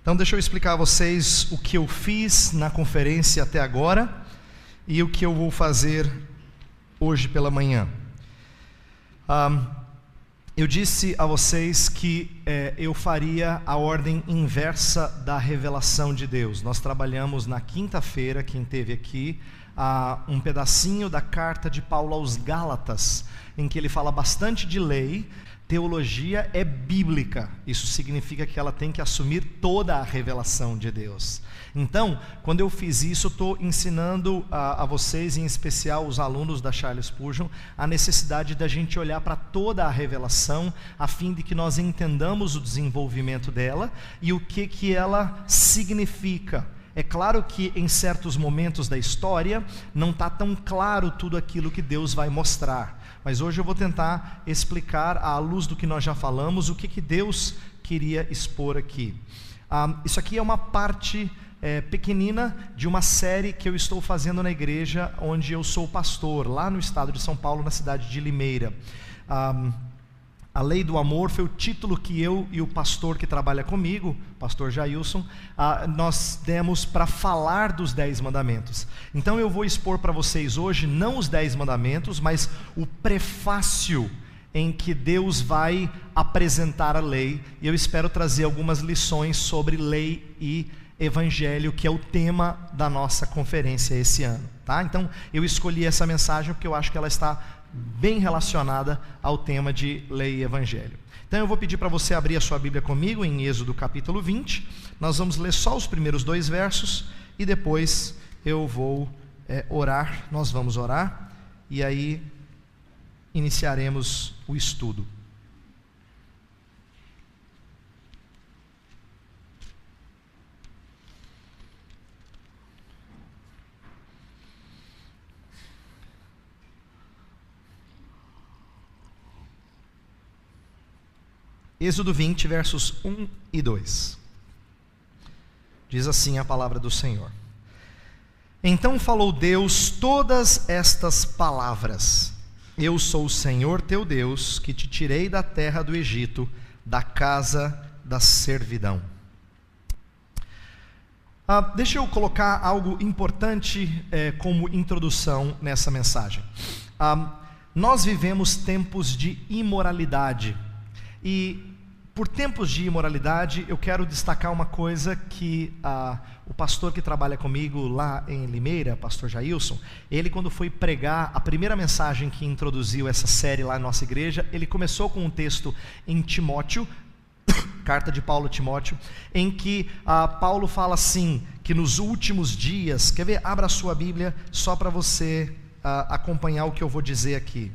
Então deixa eu explicar a vocês o que eu fiz na conferência até agora e o que eu vou fazer hoje pela manhã. Eu disse a vocês que eu faria a ordem inversa da revelação de Deus. Nós trabalhamos na quinta-feira, quem esteve aqui, um pedacinho da carta de Paulo aos Gálatas, em que ele fala bastante de lei. Teologia é bíblica, isso significa que ela tem que assumir toda a revelação de Deus. Então, quando eu fiz isso, estou ensinando a vocês, em especial os alunos da Charles Spurgeon, a necessidade da gente olhar para toda a revelação, a fim de que nós entendamos o desenvolvimento dela e o que ela significa. É claro que em certos momentos da história não está tão claro tudo aquilo que Deus vai mostrar. Mas hoje eu vou tentar explicar, à luz do que nós já falamos, o que Deus queria expor aqui. Isso aqui é uma parte pequenina de uma série que eu estou fazendo na igreja onde eu sou pastor, lá no estado de São Paulo, na cidade de Limeira. A Lei do Amor foi o título que eu e o pastor que trabalha comigo, o pastor Jailson, nós demos para falar dos 10 mandamentos. Então eu vou expor para vocês hoje, não os 10 mandamentos, mas o prefácio em que Deus vai apresentar a lei. E eu espero trazer algumas lições sobre lei e evangelho, que é o tema da nossa conferência esse ano, tá? Então eu escolhi essa mensagem porque eu acho que ela está bem relacionada ao tema de lei e evangelho. Então eu vou pedir para você abrir a sua Bíblia comigo em Êxodo capítulo 20. Nós vamos ler só os primeiros 2 versos e depois eu vou orar. Nós vamos orar e aí iniciaremos o estudo. Êxodo 20, versos 1 e 2. Diz assim a palavra do Senhor: Então falou Deus todas estas palavras: Eu sou o Senhor teu Deus, que te tirei da terra do Egito, da casa da servidão. Deixa eu colocar algo importante como introdução nessa mensagem. Nós vivemos tempos de imoralidade. E por tempos de imoralidade, eu quero destacar uma coisa que o pastor que trabalha comigo lá em Limeira, pastor Jailson, ele quando foi pregar a primeira mensagem que introduziu essa série lá na nossa igreja, ele começou com um texto em Timóteo, carta de Paulo a Timóteo, em que Paulo fala assim, que nos últimos dias, quer ver? Abra a sua Bíblia só para você acompanhar o que eu vou dizer aqui.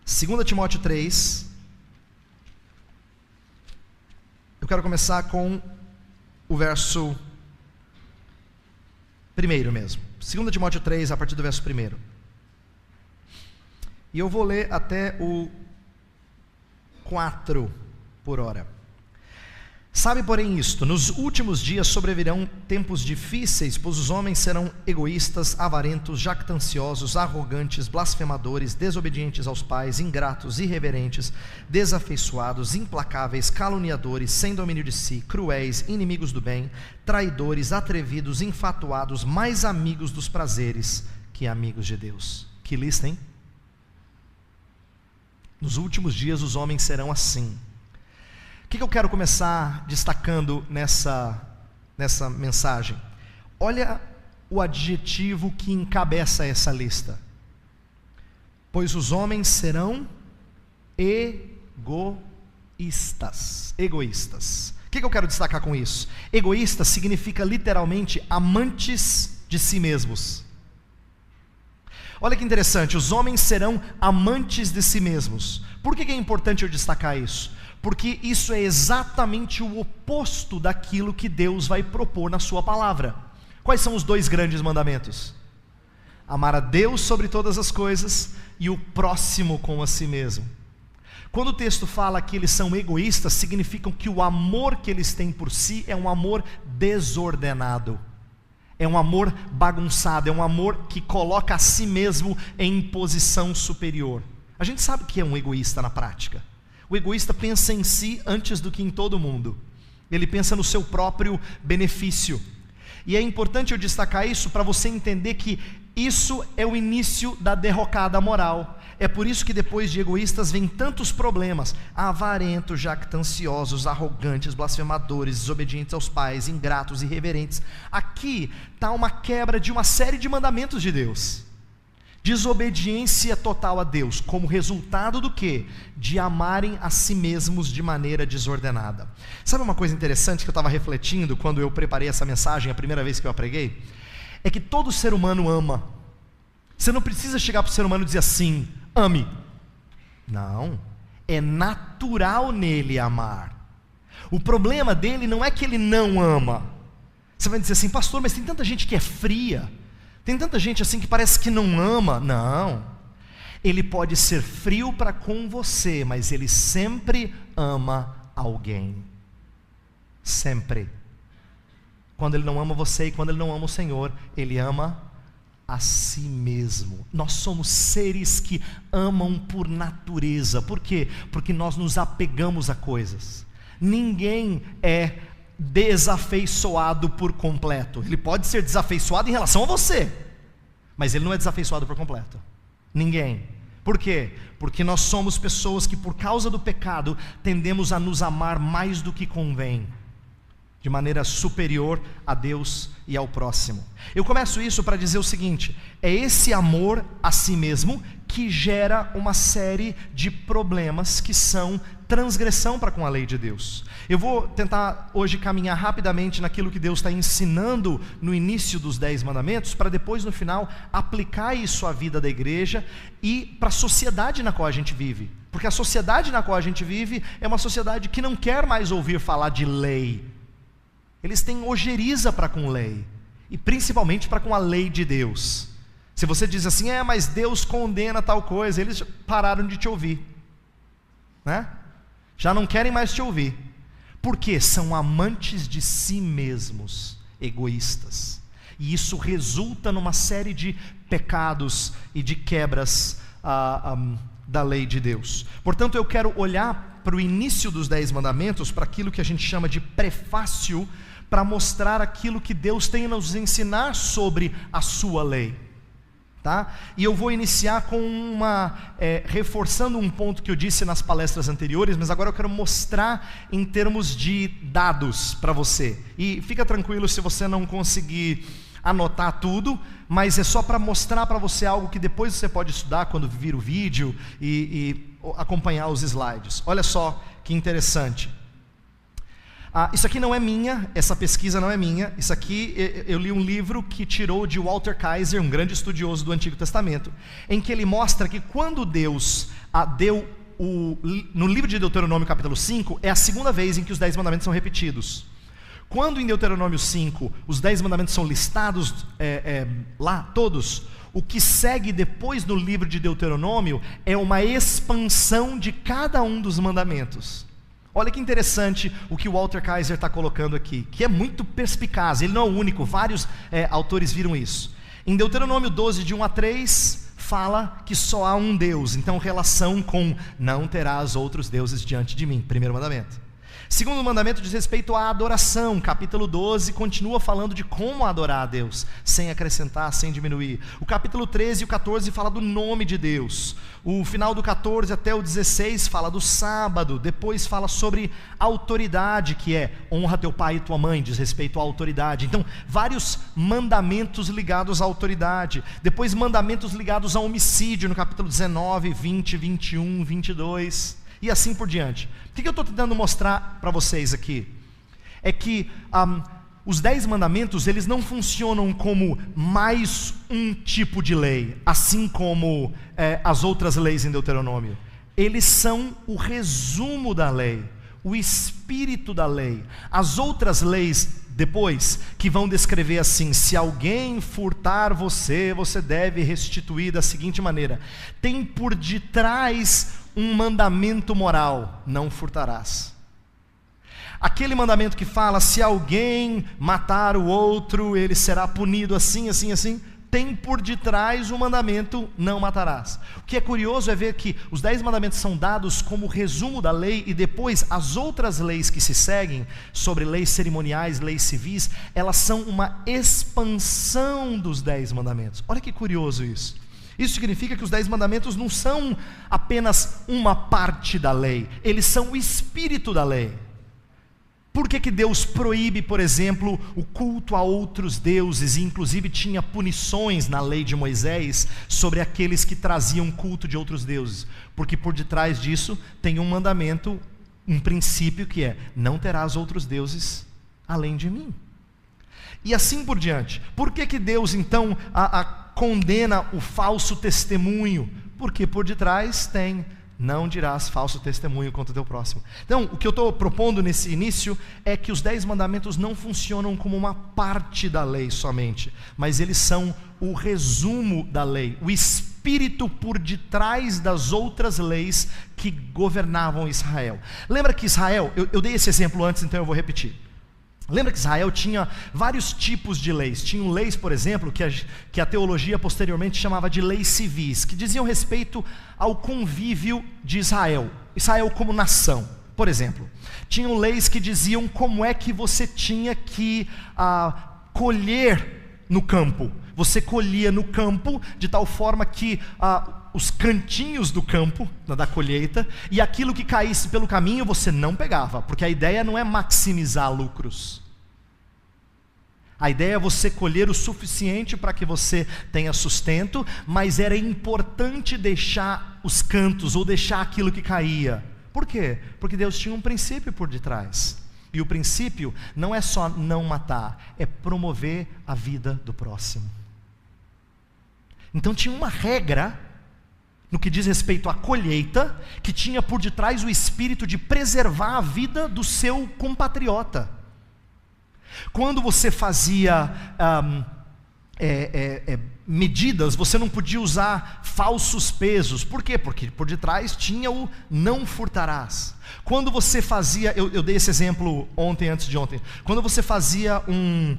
2 Timóteo 3, eu quero começar com o verso 1 mesmo. 2 Timóteo 3, a partir do verso 1. E eu vou ler até o 4 por hora. Sabe, porém, isto: nos últimos dias sobrevirão tempos difíceis, pois os homens serão egoístas, avarentos, jactanciosos, arrogantes, blasfemadores, desobedientes aos pais, ingratos, irreverentes, desafeiçoados, implacáveis, caluniadores, sem domínio de si, cruéis, inimigos do bem, traidores, atrevidos, infatuados, mais amigos dos prazeres que amigos de Deus. Que lista, hein? Nos últimos dias os homens serão assim. O que eu quero começar destacando nessa mensagem? Olha o adjetivo que encabeça essa lista: pois os homens serão egoístas. Egoístas. O que eu quero destacar com isso? Egoísta significa literalmente amantes de si mesmos. Olha que interessante, os homens serão amantes de si mesmos. Por que é importante eu destacar isso? Porque isso é exatamente o oposto daquilo que Deus vai propor na sua palavra. Quais são os 2 grandes mandamentos? Amar a Deus sobre todas as coisas e o próximo como a si mesmo. Quando o texto fala que eles são egoístas, significa que o amor que eles têm por si é um amor desordenado. É um amor bagunçado, é um amor que coloca a si mesmo em posição superior. A gente sabe que é um egoísta na prática. O egoísta pensa em si antes do que em todo mundo. Ele pensa no seu próprio benefício. E é importante eu destacar isso para você entender que isso é o início da derrocada moral. É por isso que depois de egoístas vem tantos problemas: avarentos, jactanciosos, arrogantes, blasfemadores, desobedientes aos pais, ingratos, irreverentes. Aqui está uma quebra de uma série de mandamentos de Deus. Desobediência total a Deus, como resultado do quê? De amarem a si mesmos de maneira desordenada. Sabe uma coisa interessante que eu estava refletindo quando eu preparei essa mensagem, a primeira vez que eu a preguei? É que todo ser humano ama. Você não precisa chegar para o ser humano e dizer assim: ame. Não, é natural nele amar. O problema dele não é que ele não ama. Você vai dizer assim: pastor, mas tem tanta gente que é fria, tem tanta gente assim que parece que não ama. Não, ele pode ser frio para com você, mas ele sempre ama alguém. Sempre. Quando ele não ama você e quando ele não ama o Senhor, ele ama a si mesmo. Nós somos seres que amam por natureza. Por quê? Porque nós nos apegamos a coisas. Ninguém é desafeiçoado por completo. Ele pode ser desafeiçoado em relação a você, mas ele não é desafeiçoado por completo. Ninguém. Por quê? Porque nós somos pessoas que, por causa do pecado, tendemos a nos amar mais do que convém, de maneira superior a Deus e ao próximo. Eu começo isso para dizer o seguinte: é esse amor a si mesmo que gera uma série de problemas que são transgressão para com a lei de Deus. Eu vou tentar hoje caminhar rapidamente naquilo que Deus está ensinando no início dos 10 mandamentos, para depois no final aplicar isso à vida da igreja e para a sociedade na qual a gente vive. Porque a sociedade na qual a gente vive é uma sociedade que não quer mais ouvir falar de lei. Eles têm ojeriza para com lei, e principalmente para com a lei de Deus. Se você diz assim: mas Deus condena tal coisa, eles pararam de te ouvir, né? Já não querem mais te ouvir. Por quê? São amantes de si mesmos, egoístas. E isso resulta numa série de pecados e de quebras da lei de Deus. Portanto, eu quero olhar para o início dos 10 mandamentos, para aquilo que a gente chama de prefácio, para mostrar aquilo que Deus tem a nos ensinar sobre a sua lei, tá? E eu vou iniciar com reforçando um ponto que eu disse nas palestras anteriores, mas agora eu quero mostrar em termos de dados para você. E fica tranquilo se você não conseguir anotar tudo, mas é só para mostrar para você algo que depois você pode estudar quando vir o vídeo e acompanhar os slides. Olha só que interessante. Isso aqui não é minha, essa pesquisa não é minha. Isso aqui eu li um livro que tirou de Walter Kaiser, um grande estudioso do Antigo Testamento, em que ele mostra que quando Deus deu no livro de Deuteronômio capítulo 5, é a segunda vez em que os 10 mandamentos são repetidos. Quando em Deuteronômio 5 os 10 mandamentos são listados lá todos, o que segue depois no livro de Deuteronômio é uma expansão de cada um dos mandamentos. Olha que interessante o que o Walter Kaiser está colocando aqui, que é muito perspicaz. Ele não é o único, vários autores viram isso. Em Deuteronômio 12, de 1 a 3, fala que só há um Deus. Então, relação com não terás outros deuses diante de mim, primeiro mandamento. Segundo mandamento diz respeito à adoração. Capítulo 12 continua falando de como adorar a Deus, sem acrescentar, sem diminuir. O capítulo 13 e o 14 fala do nome de Deus. O final do 14 até o 16 fala do sábado. Depois fala sobre autoridade, que é honra teu pai e tua mãe, diz respeito à autoridade. Então, vários mandamentos ligados à autoridade. Depois mandamentos ligados ao homicídio, no capítulo 19, 20, 21, 22... e assim por diante. O que eu estou tentando mostrar para vocês aqui? É que os 10 mandamentos, eles não funcionam como mais um tipo de lei, assim como as outras leis em Deuteronômio. Eles são o resumo da lei, o espírito da lei. As outras leis depois, que vão descrever assim: se alguém furtar você, você deve restituir da seguinte maneira. Tem por detrás um mandamento moral: não furtarás. Aquele mandamento que fala: se alguém matar o outro, ele será punido assim, assim, assim, tem por detrás o mandamento: não matarás. O que é curioso é ver que os 10 mandamentos são dados como resumo da lei, e depois as outras leis que se seguem, sobre leis cerimoniais, leis civis, elas são uma expansão dos 10 mandamentos. Olha que curioso isso. Isso significa que os 10 mandamentos não são apenas uma parte da lei, eles são o espírito da lei. Por que Deus proíbe, por exemplo, o culto a outros deuses, e inclusive tinha punições na lei de Moisés sobre aqueles que traziam culto de outros deuses? Porque por detrás disso tem um mandamento, um princípio que é: não terás outros deuses além de mim. E assim por diante. Por que Deus então condena o falso testemunho? Porque por detrás tem: não dirás falso testemunho contra o teu próximo. Então, o que eu estou propondo nesse início é que os 10 mandamentos não funcionam como uma parte da lei somente, mas eles são o resumo da lei, o espírito por detrás das outras leis que governavam Israel. Lembra que Israel, eu dei esse exemplo antes, então eu vou repetir. Lembra que Israel tinha vários tipos de leis. Tinham leis, por exemplo, que a teologia posteriormente chamava de leis civis, que diziam respeito ao convívio de Israel como nação. Por exemplo, tinham leis que diziam como é que você tinha que colher no campo. Você colhia no campo de tal forma que os cantinhos do campo, da colheita, e aquilo que caísse pelo caminho você não pegava, porque a ideia não é maximizar lucros. A ideia é você colher o suficiente para que você tenha sustento, mas era importante deixar os cantos, ou deixar aquilo que caía. Por quê? Porque Deus tinha um princípio por detrás. E o princípio não é só não matar, é promover a vida do próximo. Então tinha uma regra no que diz respeito à colheita, que tinha por detrás o espírito de preservar a vida do seu compatriota. Quando você fazia medidas, você não podia usar falsos pesos. Por quê? Porque por detrás tinha o não furtarás. Quando você fazia, eu dei esse exemplo ontem, antes de ontem, quando você fazia um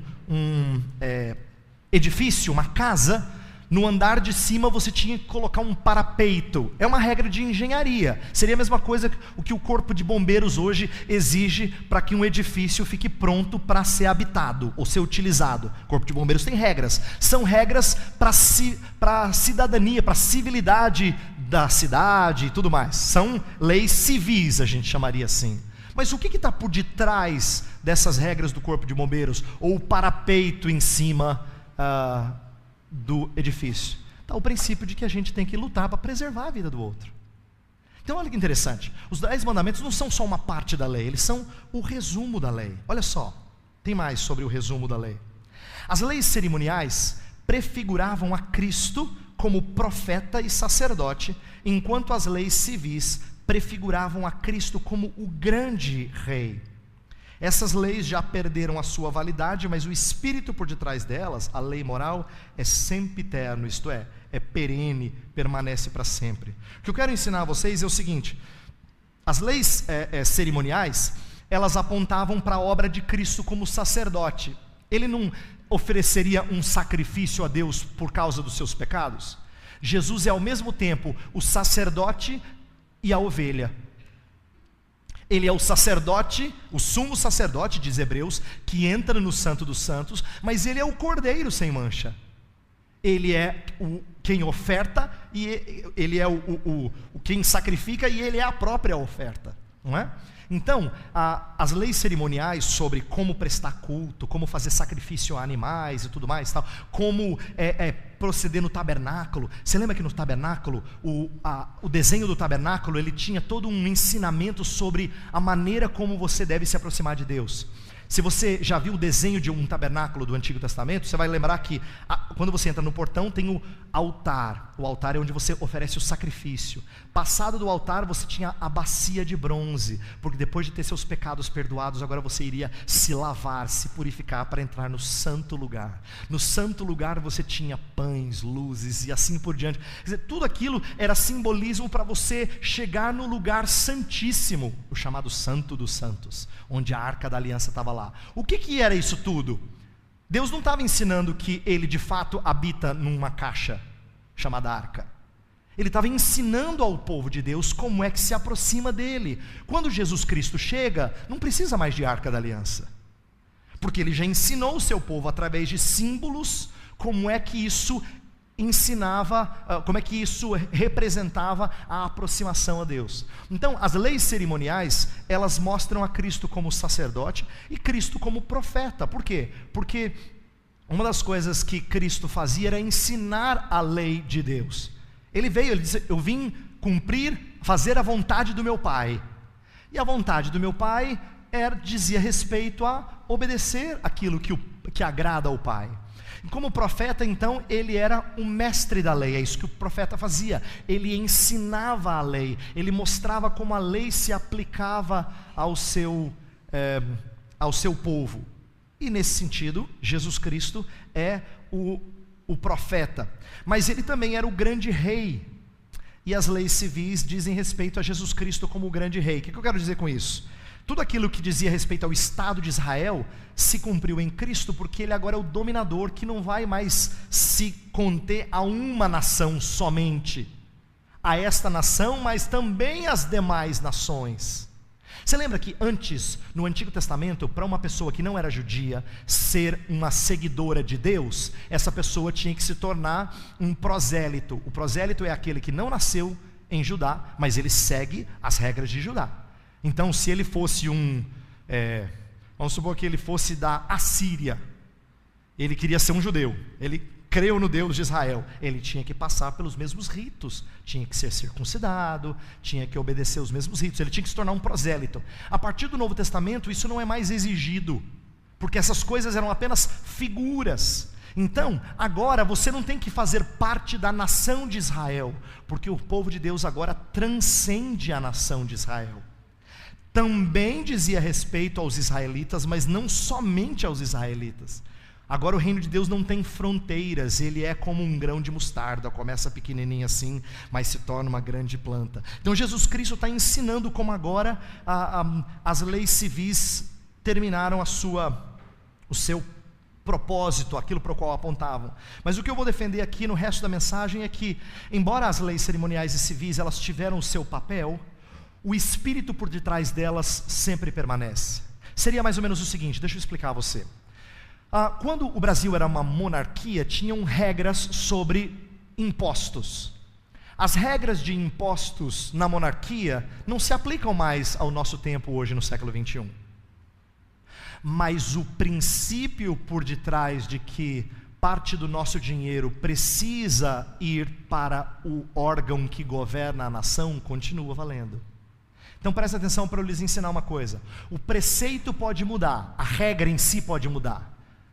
edifício, uma casa, no andar de cima você tinha que colocar um parapeito. É uma regra de engenharia. Seria a mesma coisa o que o corpo de bombeiros hoje exige para que um edifício fique pronto para ser habitado ou ser utilizado. O corpo de bombeiros tem regras. São regras para a cidadania, para a civilidade da cidade e tudo mais. São leis civis, a gente chamaria assim. Mas o que está por detrás dessas regras do corpo de bombeiros? Ou o parapeito em cima do edifício? Está o princípio de que a gente tem que lutar para preservar a vida do outro. Então olha que interessante, os 10 mandamentos não são só uma parte da lei, eles são o resumo da lei. Olha só, tem mais sobre o resumo da lei. As leis cerimoniais prefiguravam a Cristo como profeta e sacerdote, enquanto as leis civis prefiguravam a Cristo como o grande rei. Essas leis já perderam a sua validade, mas o espírito por detrás delas, a lei moral, é sempiterno, isto é perene, permanece para sempre. O que eu quero ensinar a vocês é o seguinte: as leis cerimoniais, elas apontavam para a obra de Cristo como sacerdote. Ele não ofereceria um sacrifício a Deus por causa dos seus pecados? Jesus é ao mesmo tempo o sacerdote e a ovelha. Ele é o sacerdote, o sumo sacerdote, diz Hebreus, que entra no Santo dos Santos, mas ele é o cordeiro sem mancha. Ele é quem oferta, e ele é quem sacrifica, e ele é a própria oferta, não é? Então, as leis cerimoniais sobre como prestar culto, como fazer sacrifício a animais e tudo mais, tal, como proceder no tabernáculo. Você lembra que no tabernáculo, o desenho do tabernáculo, ele tinha todo um ensinamento sobre a maneira como você deve se aproximar de Deus. Se você já viu o desenho de um tabernáculo do Antigo Testamento, você vai lembrar que quando você entra no portão tem o altar. O altar é onde você oferece o sacrifício. Passado do altar você tinha a bacia de bronze, porque depois de ter seus pecados perdoados, agora você iria se lavar, se purificar para entrar no santo lugar. No santo lugar você tinha pães, luzes e assim por diante. Quer dizer, tudo aquilo era simbolismo para você chegar no lugar santíssimo, o chamado Santo dos Santos, onde a Arca da Aliança estava lá. O que era isso tudo? Deus não estava ensinando que Ele de fato habita numa caixa chamada arca. Ele estava ensinando ao povo de Deus como é que se aproxima dele. Quando Jesus Cristo chega, não precisa mais de arca da aliança, porque Ele já ensinou o seu povo através de símbolos como é que isso ensinava, como é que isso representava a aproximação a Deus. Então, as leis cerimoniais, elas mostram a Cristo como sacerdote e Cristo como profeta. Por quê? Porque uma das coisas que Cristo fazia era ensinar a lei de Deus. Ele veio, ele disse: eu vim cumprir, fazer a vontade do meu Pai. E a vontade do meu Pai dizia respeito a obedecer aquilo que agrada ao Pai. E como profeta, então, ele era um mestre da lei. É isso que o profeta fazia. Ele ensinava a lei, ele mostrava como a lei se aplicava ao seu povo. E nesse sentido, Jesus Cristo é o profeta. Mas ele também era o grande rei. E as leis civis dizem respeito a Jesus Cristo como o grande rei. O que eu quero dizer com isso? Tudo aquilo que dizia respeito ao Estado de Israel se cumpriu em Cristo, porque Ele agora é o dominador que não vai mais se conter a uma nação somente, a esta nação, mas também as demais nações. Você lembra que antes, no Antigo Testamento, para uma pessoa que não era judia ser uma seguidora de Deus, essa pessoa tinha que se tornar um prosélito. O prosélito é aquele que não nasceu em Judá, mas ele segue as regras de Judá. Então, se ele fosse vamos supor que ele fosse da Assíria, ele queria ser um judeu, ele creu no Deus de Israel, ele tinha que passar pelos mesmos ritos, tinha que ser circuncidado, tinha que obedecer os mesmos ritos, ele tinha que se tornar um prosélito. A partir do Novo Testamento, isso não é mais exigido, porque essas coisas eram apenas figuras. Então, agora você não tem que fazer parte da nação de Israel, porque o povo de Deus agora transcende a nação de Israel. Também dizia respeito aos israelitas, mas não somente aos israelitas. Agora o reino de Deus não tem fronteiras, ele é como um grão de mostarda, começa pequenininho assim, mas se torna uma grande planta. Então Jesus Cristo está ensinando como agora as leis civis terminaram o seu propósito, aquilo para o qual apontavam. Mas o que eu vou defender aqui no resto da mensagem é que, embora as leis cerimoniais e civis elas tiveram o seu papel, o espírito por detrás delas sempre permanece. Seria mais ou menos o seguinte, deixa eu explicar a você. Quando o Brasil era uma monarquia, tinham regras sobre impostos. As regras de impostos na monarquia não se aplicam mais ao nosso tempo hoje no século 21. Mas o princípio por detrás de que parte do nosso dinheiro precisa ir para o órgão que governa a nação continua valendo. Então presta atenção para eu lhes ensinar uma coisa. O preceito pode mudar, a regra em si pode mudar.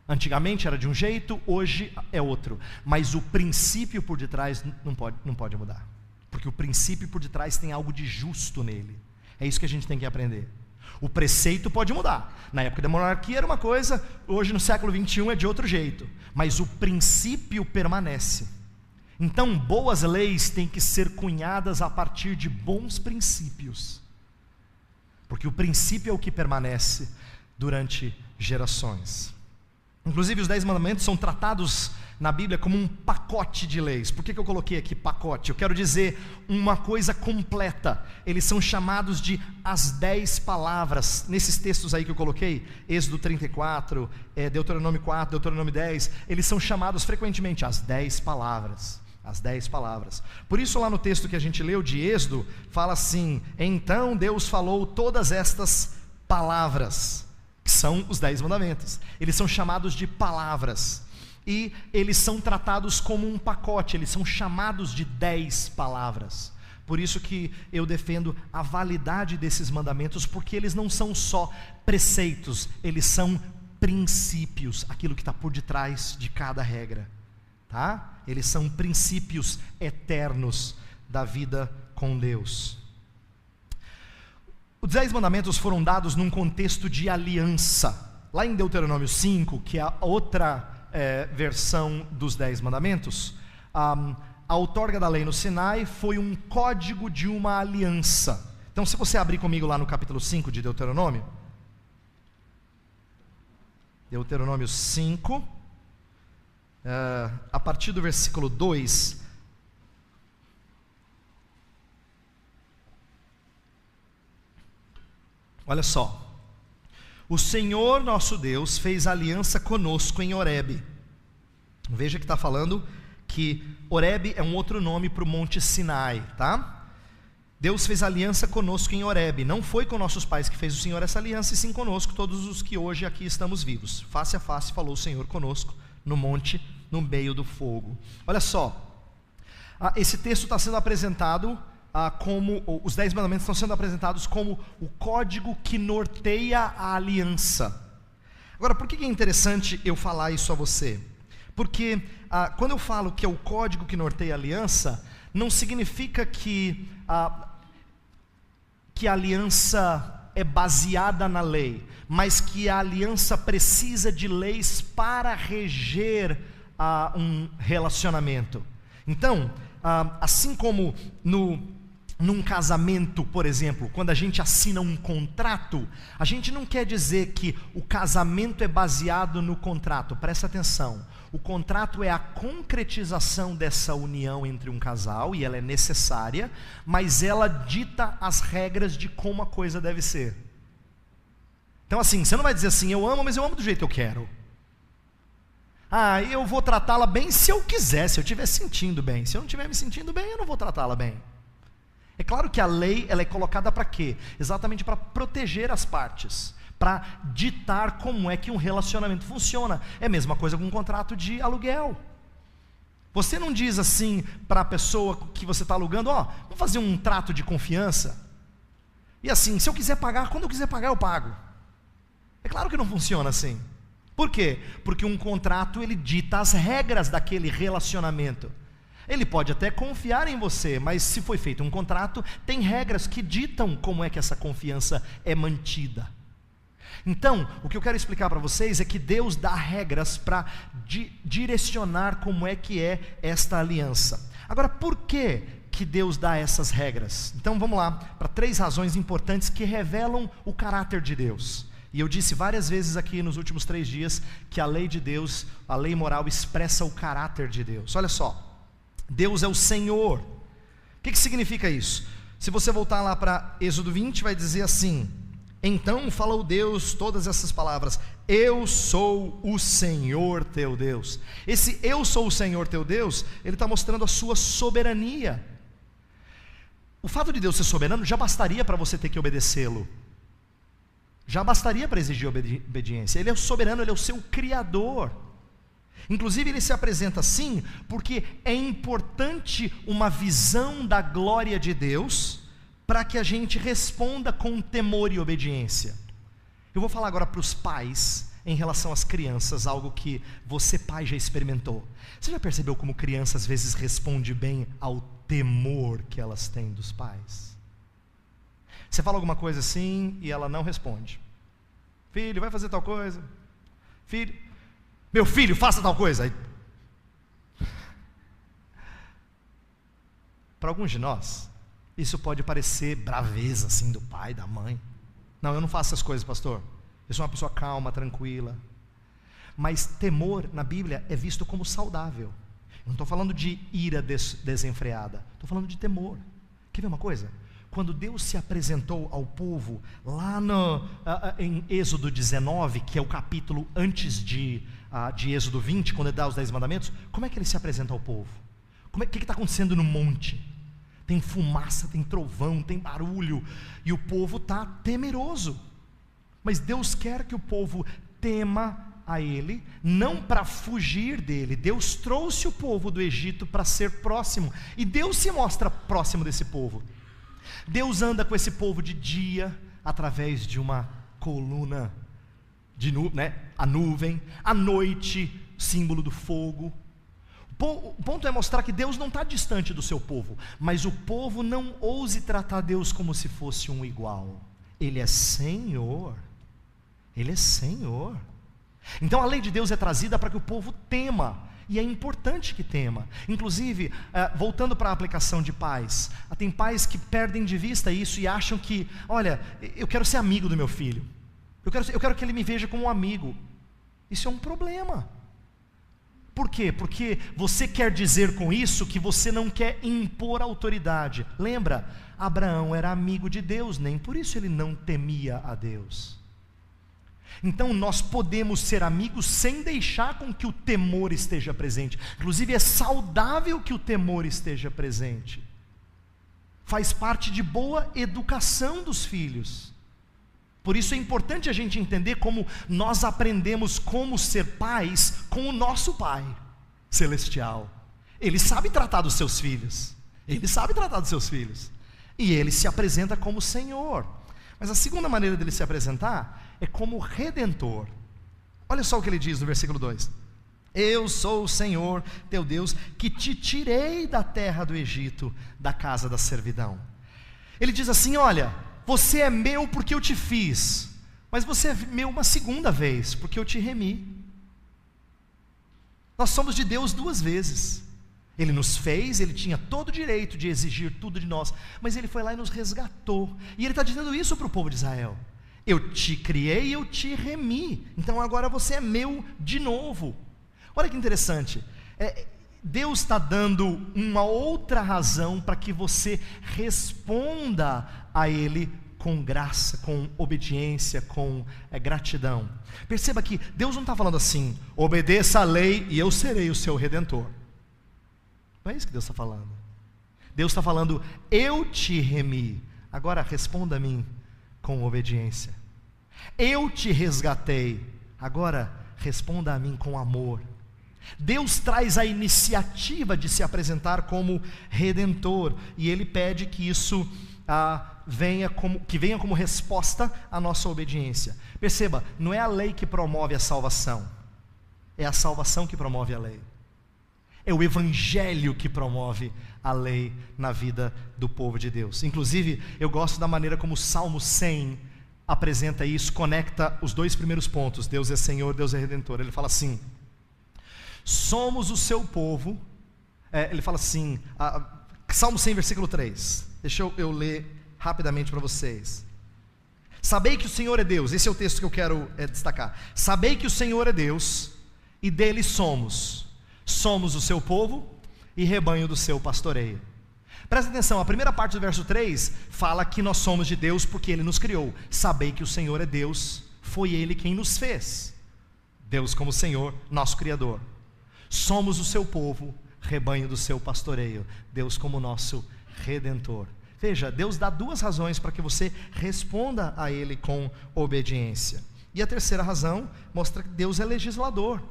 Antigamente era de um jeito, hoje é outro. Mas o princípio por detrás não pode mudar. Porque o princípio por detrás tem algo de justo nele. É isso que a gente tem que aprender. O preceito pode mudar. Na época da monarquia era uma coisa, hoje no século 21 é de outro jeito. Mas o princípio permanece. Então boas leis têm que ser cunhadas a partir de bons princípios. Porque o princípio é o que permanece durante gerações. Inclusive os 10 mandamentos são tratados na Bíblia como um pacote de leis. Por que eu coloquei aqui pacote? Eu quero dizer uma coisa completa. Eles são chamados de as 10 palavras. Nesses textos aí que eu coloquei, Êxodo 34, Deuteronômio 4, Deuteronômio 10, eles são chamados frequentemente as 10 palavras. As 10 palavras. Por isso lá no texto que a gente leu de Êxodo, fala assim: então Deus falou todas estas palavras, que são os 10 mandamentos. Eles são chamados de palavras. E eles são tratados como um pacote, eles são chamados de 10 palavras. Por isso que eu defendo a validade desses mandamentos, porque eles não são só preceitos, eles são princípios, aquilo que está por detrás de cada regra. Tá? Eles são princípios eternos da vida com Deus. Os 10 mandamentos foram dados num contexto de aliança. Lá em Deuteronômio 5, que é a outra versão dos 10 mandamentos, a outorga da lei no Sinai foi um código de uma aliança. Então se você abrir comigo lá no capítulo 5 de Deuteronômio, Deuteronômio 5, a partir do versículo 2. Olha só. O Senhor nosso Deus fez aliança conosco em Horebe. Veja que está falando que Horebe é um outro nome para o Monte Sinai, tá? Deus fez aliança conosco em Horebe. Não foi com nossos pais que fez o Senhor essa aliança, e sim conosco, todos os que hoje aqui estamos vivos. Face a face falou o Senhor conosco no monte, no meio do fogo. Olha só, esse texto está sendo apresentado como, os 10 mandamentos estão sendo apresentados como o código que norteia a aliança. Agora, por que é interessante eu falar isso a você? Porque quando eu falo que é o código que norteia a aliança, não significa que a aliança é baseada na lei, mas que a aliança precisa de leis para reger um relacionamento. Então, assim como num casamento, por exemplo, quando a gente assina um contrato, a gente não quer dizer que o casamento é baseado no contrato. Presta atenção, o contrato é a concretização dessa união entre um casal, e ela é necessária, mas ela dita as regras de como a coisa deve ser. Então assim, você não vai dizer assim, eu amo, mas eu amo do jeito que eu quero. Eu vou tratá-la bem se eu quiser, se eu estiver sentindo bem. Se eu não estiver me sentindo bem, eu não vou tratá-la bem. É claro que a lei, ela é colocada para quê? Exatamente para proteger as partes, para ditar como é que um relacionamento funciona. É a mesma coisa com um contrato de aluguel. Você não diz assim para a pessoa que você está alugando, vamos fazer um trato de confiança, e assim, se eu quiser pagar, quando eu quiser pagar eu pago. É claro que não funciona assim. Por quê? Porque um contrato, ele dita as regras daquele relacionamento. Ele pode até confiar em você, mas se foi feito um contrato, tem regras que ditam como é que essa confiança é mantida. Então, o que eu quero explicar para vocês é que Deus dá regras para direcionar como é que é esta aliança. Agora, por que Deus dá essas regras? Então vamos lá, para 3 razões importantes que revelam o caráter de Deus. E eu disse várias vezes aqui nos últimos 3 dias que a lei de Deus, a lei moral, expressa o caráter de Deus. Olha só. Deus é o Senhor. O que significa isso? Se você voltar lá para Êxodo 20, vai dizer assim: então falou Deus todas essas palavras: eu sou o Senhor teu Deus. Esse eu sou o Senhor teu Deus, ele está mostrando a sua soberania. O fato de Deus ser soberano já bastaria para você ter que obedecê-lo. Já bastaria para exigir obediência. Ele é o soberano, ele é o seu Criador. Inclusive ele se apresenta assim porque é importante uma visão da glória de Deus para que a gente responda com temor e obediência. Eu vou falar agora para os pais em relação às crianças, algo que você pai já experimentou. Você já percebeu como criança às vezes responde bem ao temor que elas têm dos pais? Você fala alguma coisa assim e ela não responde. Filho, vai fazer tal coisa. Filho, meu filho, faça tal coisa. Para alguns de nós, isso pode parecer braveza assim do pai, da mãe. Não, eu não faço essas coisas, pastor. Eu sou uma pessoa calma, tranquila. Mas temor na Bíblia é visto como saudável. Eu não estou falando de ira desenfreada. Estou falando de temor. Quer ver uma coisa? Quando Deus se apresentou ao povo lá em Êxodo 19, que é o capítulo antes de Êxodo 20, quando ele dá os 10 mandamentos, como é que ele se apresenta ao povo? O que está acontecendo no monte? Tem fumaça, tem trovão, tem barulho, e o povo está temeroso. Mas Deus quer que o povo tema a Ele, não para fugir dele. Deus trouxe o povo do Egito para ser próximo, e Deus se mostra próximo desse povo. Deus anda com esse povo de dia, através de uma coluna de nuvem, a nuvem, à noite, símbolo do fogo. O ponto é mostrar que Deus não está distante do seu povo, mas o povo não ouse tratar Deus como se fosse um igual. Ele é Senhor. Ele é Senhor. Então a lei de Deus é trazida para que o povo tema. E é importante que tema. Inclusive, voltando para a aplicação de pais, tem pais que perdem de vista isso e acham que, olha, eu quero ser amigo do meu filho. Eu quero que ele me veja como um amigo. Isso é um problema. Por quê? Porque você quer dizer com isso que você não quer impor autoridade. Lembra, Abraão era amigo de Deus, nem por isso ele não temia a Deus. Então nós podemos ser amigos sem deixar com que o temor esteja presente. Inclusive é saudável que o temor esteja presente. Faz parte de boa educação dos filhos. Por isso é importante a gente entender como nós aprendemos como ser pais com o nosso Pai Celestial. Ele sabe tratar dos seus filhos. Ele sabe tratar dos seus filhos. E ele se apresenta como Senhor. Mas a segunda maneira dele se apresentar é como Redentor. Olha só o que ele diz no versículo 2. Eu sou o Senhor teu Deus, que te tirei da terra do Egito, da casa da servidão. Ele diz assim, olha, você é meu porque eu te fiz, mas você é meu uma segunda vez, porque eu te remi. Nós somos de Deus duas vezes. Ele nos fez, Ele tinha todo o direito de exigir tudo de nós, mas Ele foi lá e nos resgatou. E Ele está dizendo isso para o povo de Israel. Eu te criei e eu te remi, então agora você é meu de novo. Olha que interessante, Deus está dando uma outra razão para que você responda a Ele com graça, com obediência, com gratidão. Perceba que Deus não está falando assim, obedeça a lei e eu serei o seu Redentor. Não é isso que Deus está falando. Deus está falando, eu te remi, agora responda a mim com obediência. Eu te resgatei, agora responda a mim com amor. Deus traz a iniciativa de se apresentar como Redentor, e Ele pede que isso venha como resposta à nossa obediência. Perceba, não é a lei que promove a salvação, é a salvação que promove a lei. É o Evangelho que promove a lei na vida do povo de Deus. Inclusive, eu gosto da maneira como o Salmo 100 apresenta isso, conecta os dois primeiros pontos, Deus é Senhor, Deus é Redentor. Ele fala assim, somos o seu povo, ele fala assim, Salmo 100, versículo 3, deixa eu ler rapidamente para vocês. Sabei que o Senhor é Deus, esse é o texto que eu quero destacar. Sabei que o Senhor é Deus, e dele somos o seu povo, e rebanho do seu pastoreio. Presta atenção, a primeira parte do verso 3, fala que nós somos de Deus, porque Ele nos criou. Sabei que o Senhor é Deus, foi Ele quem nos fez. Deus como Senhor, nosso Criador. Somos o seu povo, rebanho do seu pastoreio. Deus como nosso Redentor. Veja, Deus dá duas razões para que você responda a Ele com obediência. E a terceira razão mostra que Deus é legislador.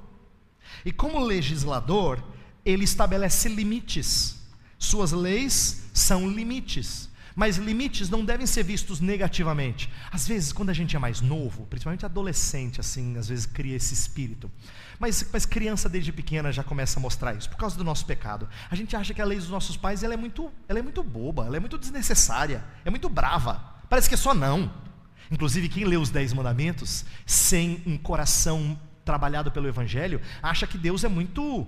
E como legislador, Ele estabelece limites. Suas leis são limites. Mas limites não devem ser vistos negativamente. Às vezes, quando a gente é mais novo, principalmente adolescente, assim, às vezes cria esse espírito. Mas criança desde pequena já começa a mostrar isso, por causa do nosso pecado. A gente acha que a lei dos nossos pais ela é muito boba, ela é muito desnecessária, é muito brava. Parece que é só não. Inclusive, quem lê os 10 mandamentos, sem um coração trabalhado pelo Evangelho, acha que Deus é muito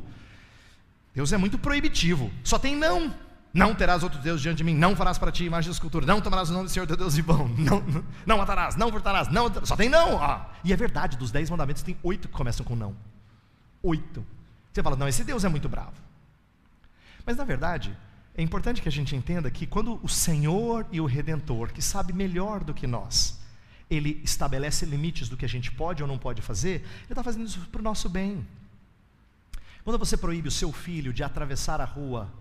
proibitivo. Só tem não. Não terás outro Deus diante de mim, não farás para ti imagem de escultura, não tomarás o nome do Senhor teu Deus em vão, não matarás, não furtarás, só tem não. E é verdade, dos 10 mandamentos tem 8 que começam com não. 8. Você fala, não, esse Deus é muito bravo. Mas na verdade, é importante que a gente entenda que quando o Senhor e o Redentor, que sabe melhor do que nós, Ele estabelece limites do que a gente pode ou não pode fazer, Ele está fazendo isso para o nosso bem. Quando você proíbe o seu filho de atravessar a rua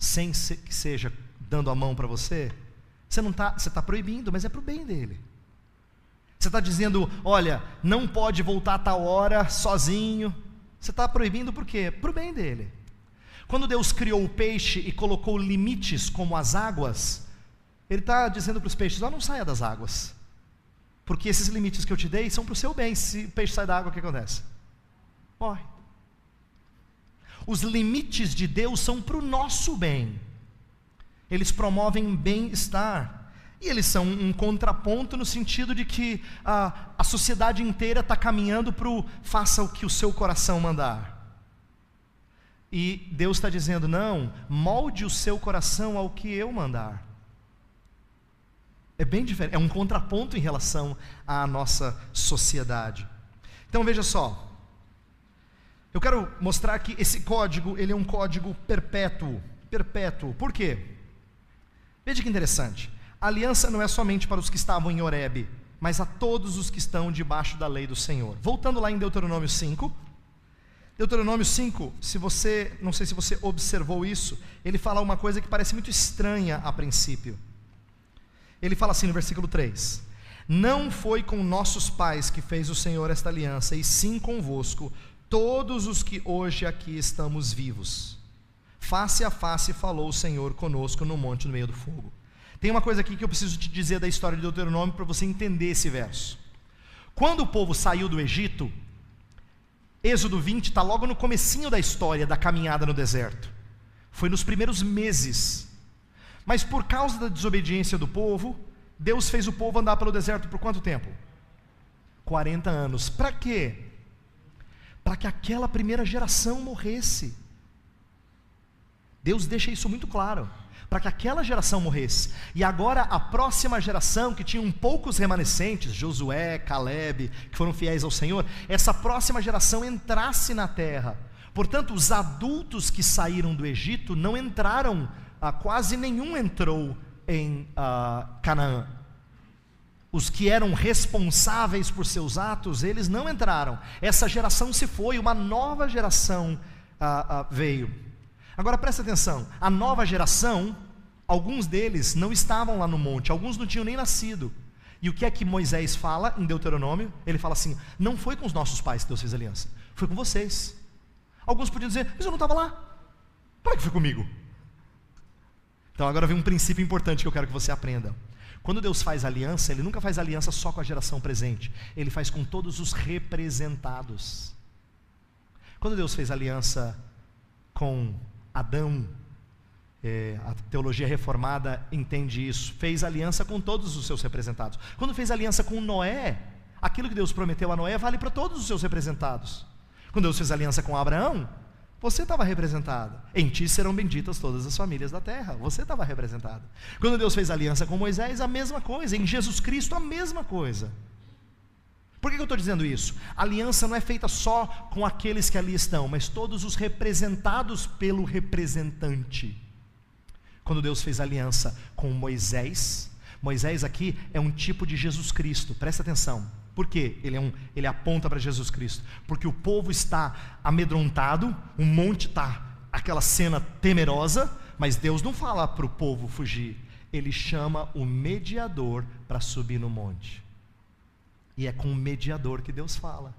sem que seja dando a mão para você, você está proibindo, mas é para o bem dele. Você está dizendo, olha, não pode voltar a tal hora sozinho. Você está proibindo por quê? Para o bem dele. Quando Deus criou o peixe e colocou limites como as águas, Ele está dizendo para os peixes, não saia das águas, porque esses limites que eu te dei são para o seu bem. Se o peixe sai da água, o que acontece? Morre. Os limites de Deus são para o nosso bem. Eles promovem bem-estar. E eles são um contraponto no sentido de que a sociedade inteira está caminhando para o faça o que o seu coração mandar. E Deus está dizendo, não, molde o seu coração ao que eu mandar. É bem diferente, é um contraponto em relação à nossa sociedade. Então veja só, Eu quero mostrar que esse código, ele é um código perpétuo. Perpétuo. Por quê? Veja que interessante. A aliança não é somente para os que estavam em Horebe, mas a todos os que estão debaixo da lei do Senhor. Voltando lá em Deuteronômio 5. Deuteronômio 5, não sei se você observou isso, ele fala uma coisa que parece muito estranha a princípio. Ele fala assim no versículo 3: não foi com nossos pais que fez o Senhor esta aliança, e sim convosco, todos os que hoje aqui estamos vivos. Face a face falou o Senhor conosco no monte no meio do fogo. Tem uma coisa aqui que eu preciso te dizer da história de Deuteronômio para você entender esse verso. Quando o povo saiu do Egito, Êxodo 20 está logo no comecinho da história da caminhada no deserto. Foi nos primeiros meses. Mas por causa da desobediência do povo, Deus fez o povo andar pelo deserto por quanto tempo? 40 anos. Para quê? Para que aquela primeira geração morresse. Deus deixa isso muito claro. Para que aquela geração morresse. E agora a próxima geração, que tinham poucos remanescentes, Josué, Caleb, que foram fiéis ao Senhor, essa próxima geração entrasse na terra. Portanto, os adultos que saíram do Egito não entraram, quase nenhum entrou em Canaã. Os que eram responsáveis por seus atos, eles não entraram. Essa geração se foi, uma nova geração veio. Agora presta atenção, a nova geração, alguns deles não estavam lá no monte, alguns não tinham nem nascido. E o que é que Moisés fala em Deuteronômio? Ele fala assim: não foi com os nossos pais que Deus fez aliança, foi com vocês. Alguns podiam dizer: mas eu não estava lá, como é que foi comigo? Então agora vem um princípio importante que eu quero que você aprenda. Quando Deus faz aliança, Ele nunca faz aliança só com a geração presente, Ele faz com todos os representados. Quando Deus fez aliança com Adão, a teologia reformada entende isso, fez aliança com todos os seus representados. Quando fez aliança com Noé, aquilo que Deus prometeu a Noé vale para todos os seus representados. Quando Deus fez aliança com Abraão, você estava representado. Em ti serão benditas todas as famílias da terra. Você estava representado. Quando Deus fez aliança com Moisés, a mesma coisa. Em Jesus Cristo, a mesma coisa. Por que eu estou dizendo isso? A aliança não é feita só com aqueles que ali estão, mas todos os representados pelo representante. Quando Deus fez aliança com Moisés, Moisés aqui é um tipo de Jesus Cristo. Presta atenção. Por quê? Ele aponta para Jesus Cristo. Porque o povo está amedrontado, o monte está aquela cena temerosa, mas Deus não fala para o povo fugir. Ele chama o mediador para subir no monte. E é com o mediador que Deus fala.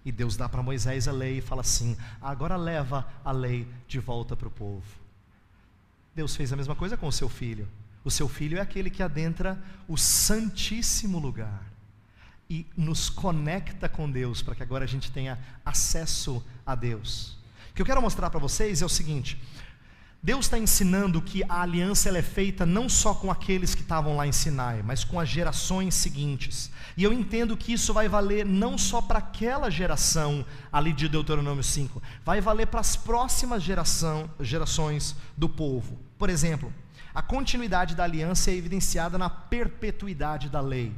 E Deus dá para Moisés a lei e fala assim: agora leva a lei de volta para o povo. Deus fez a mesma coisa com o seu filho. O seu filho é aquele que adentra o santíssimo lugar e nos conecta com Deus, para que agora a gente tenha acesso a Deus. O que eu quero mostrar para vocês é o seguinte: Deus está ensinando que a aliança ela é feita não só com aqueles que estavam lá em Sinai, mas com as gerações seguintes. E eu entendo que isso vai valer não só para aquela geração ali de Deuteronômio 5, vai valer para as próximas gerações do povo. Por exemplo, a continuidade da aliança é evidenciada na perpetuidade da lei.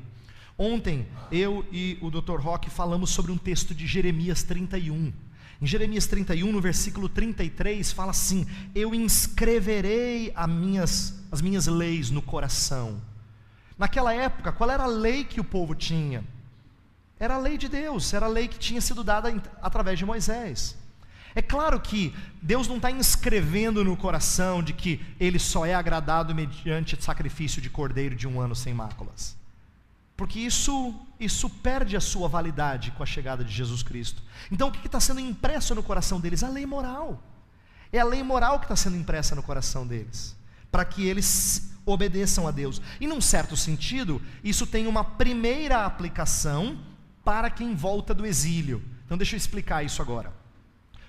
Ontem, eu e o Dr. Roque falamos sobre um texto de Jeremias 31. Em Jeremias 31, no versículo 33, fala assim: eu inscreverei as minhas leis no coração. Naquela época, qual era a lei que o povo tinha? Era a lei de Deus, era a lei que tinha sido dada através de Moisés. É claro que Deus não está inscrevendo no coração de que Ele só é agradado mediante sacrifício de cordeiro de 1 ano sem máculas, porque isso perde a sua validade com a chegada de Jesus Cristo. Então o que está sendo impresso no coração deles? A lei moral. É a lei moral que está sendo impressa no coração deles, para que eles obedeçam a Deus. E num certo sentido, isso tem uma primeira aplicação para quem volta do exílio. Então deixa eu explicar isso agora.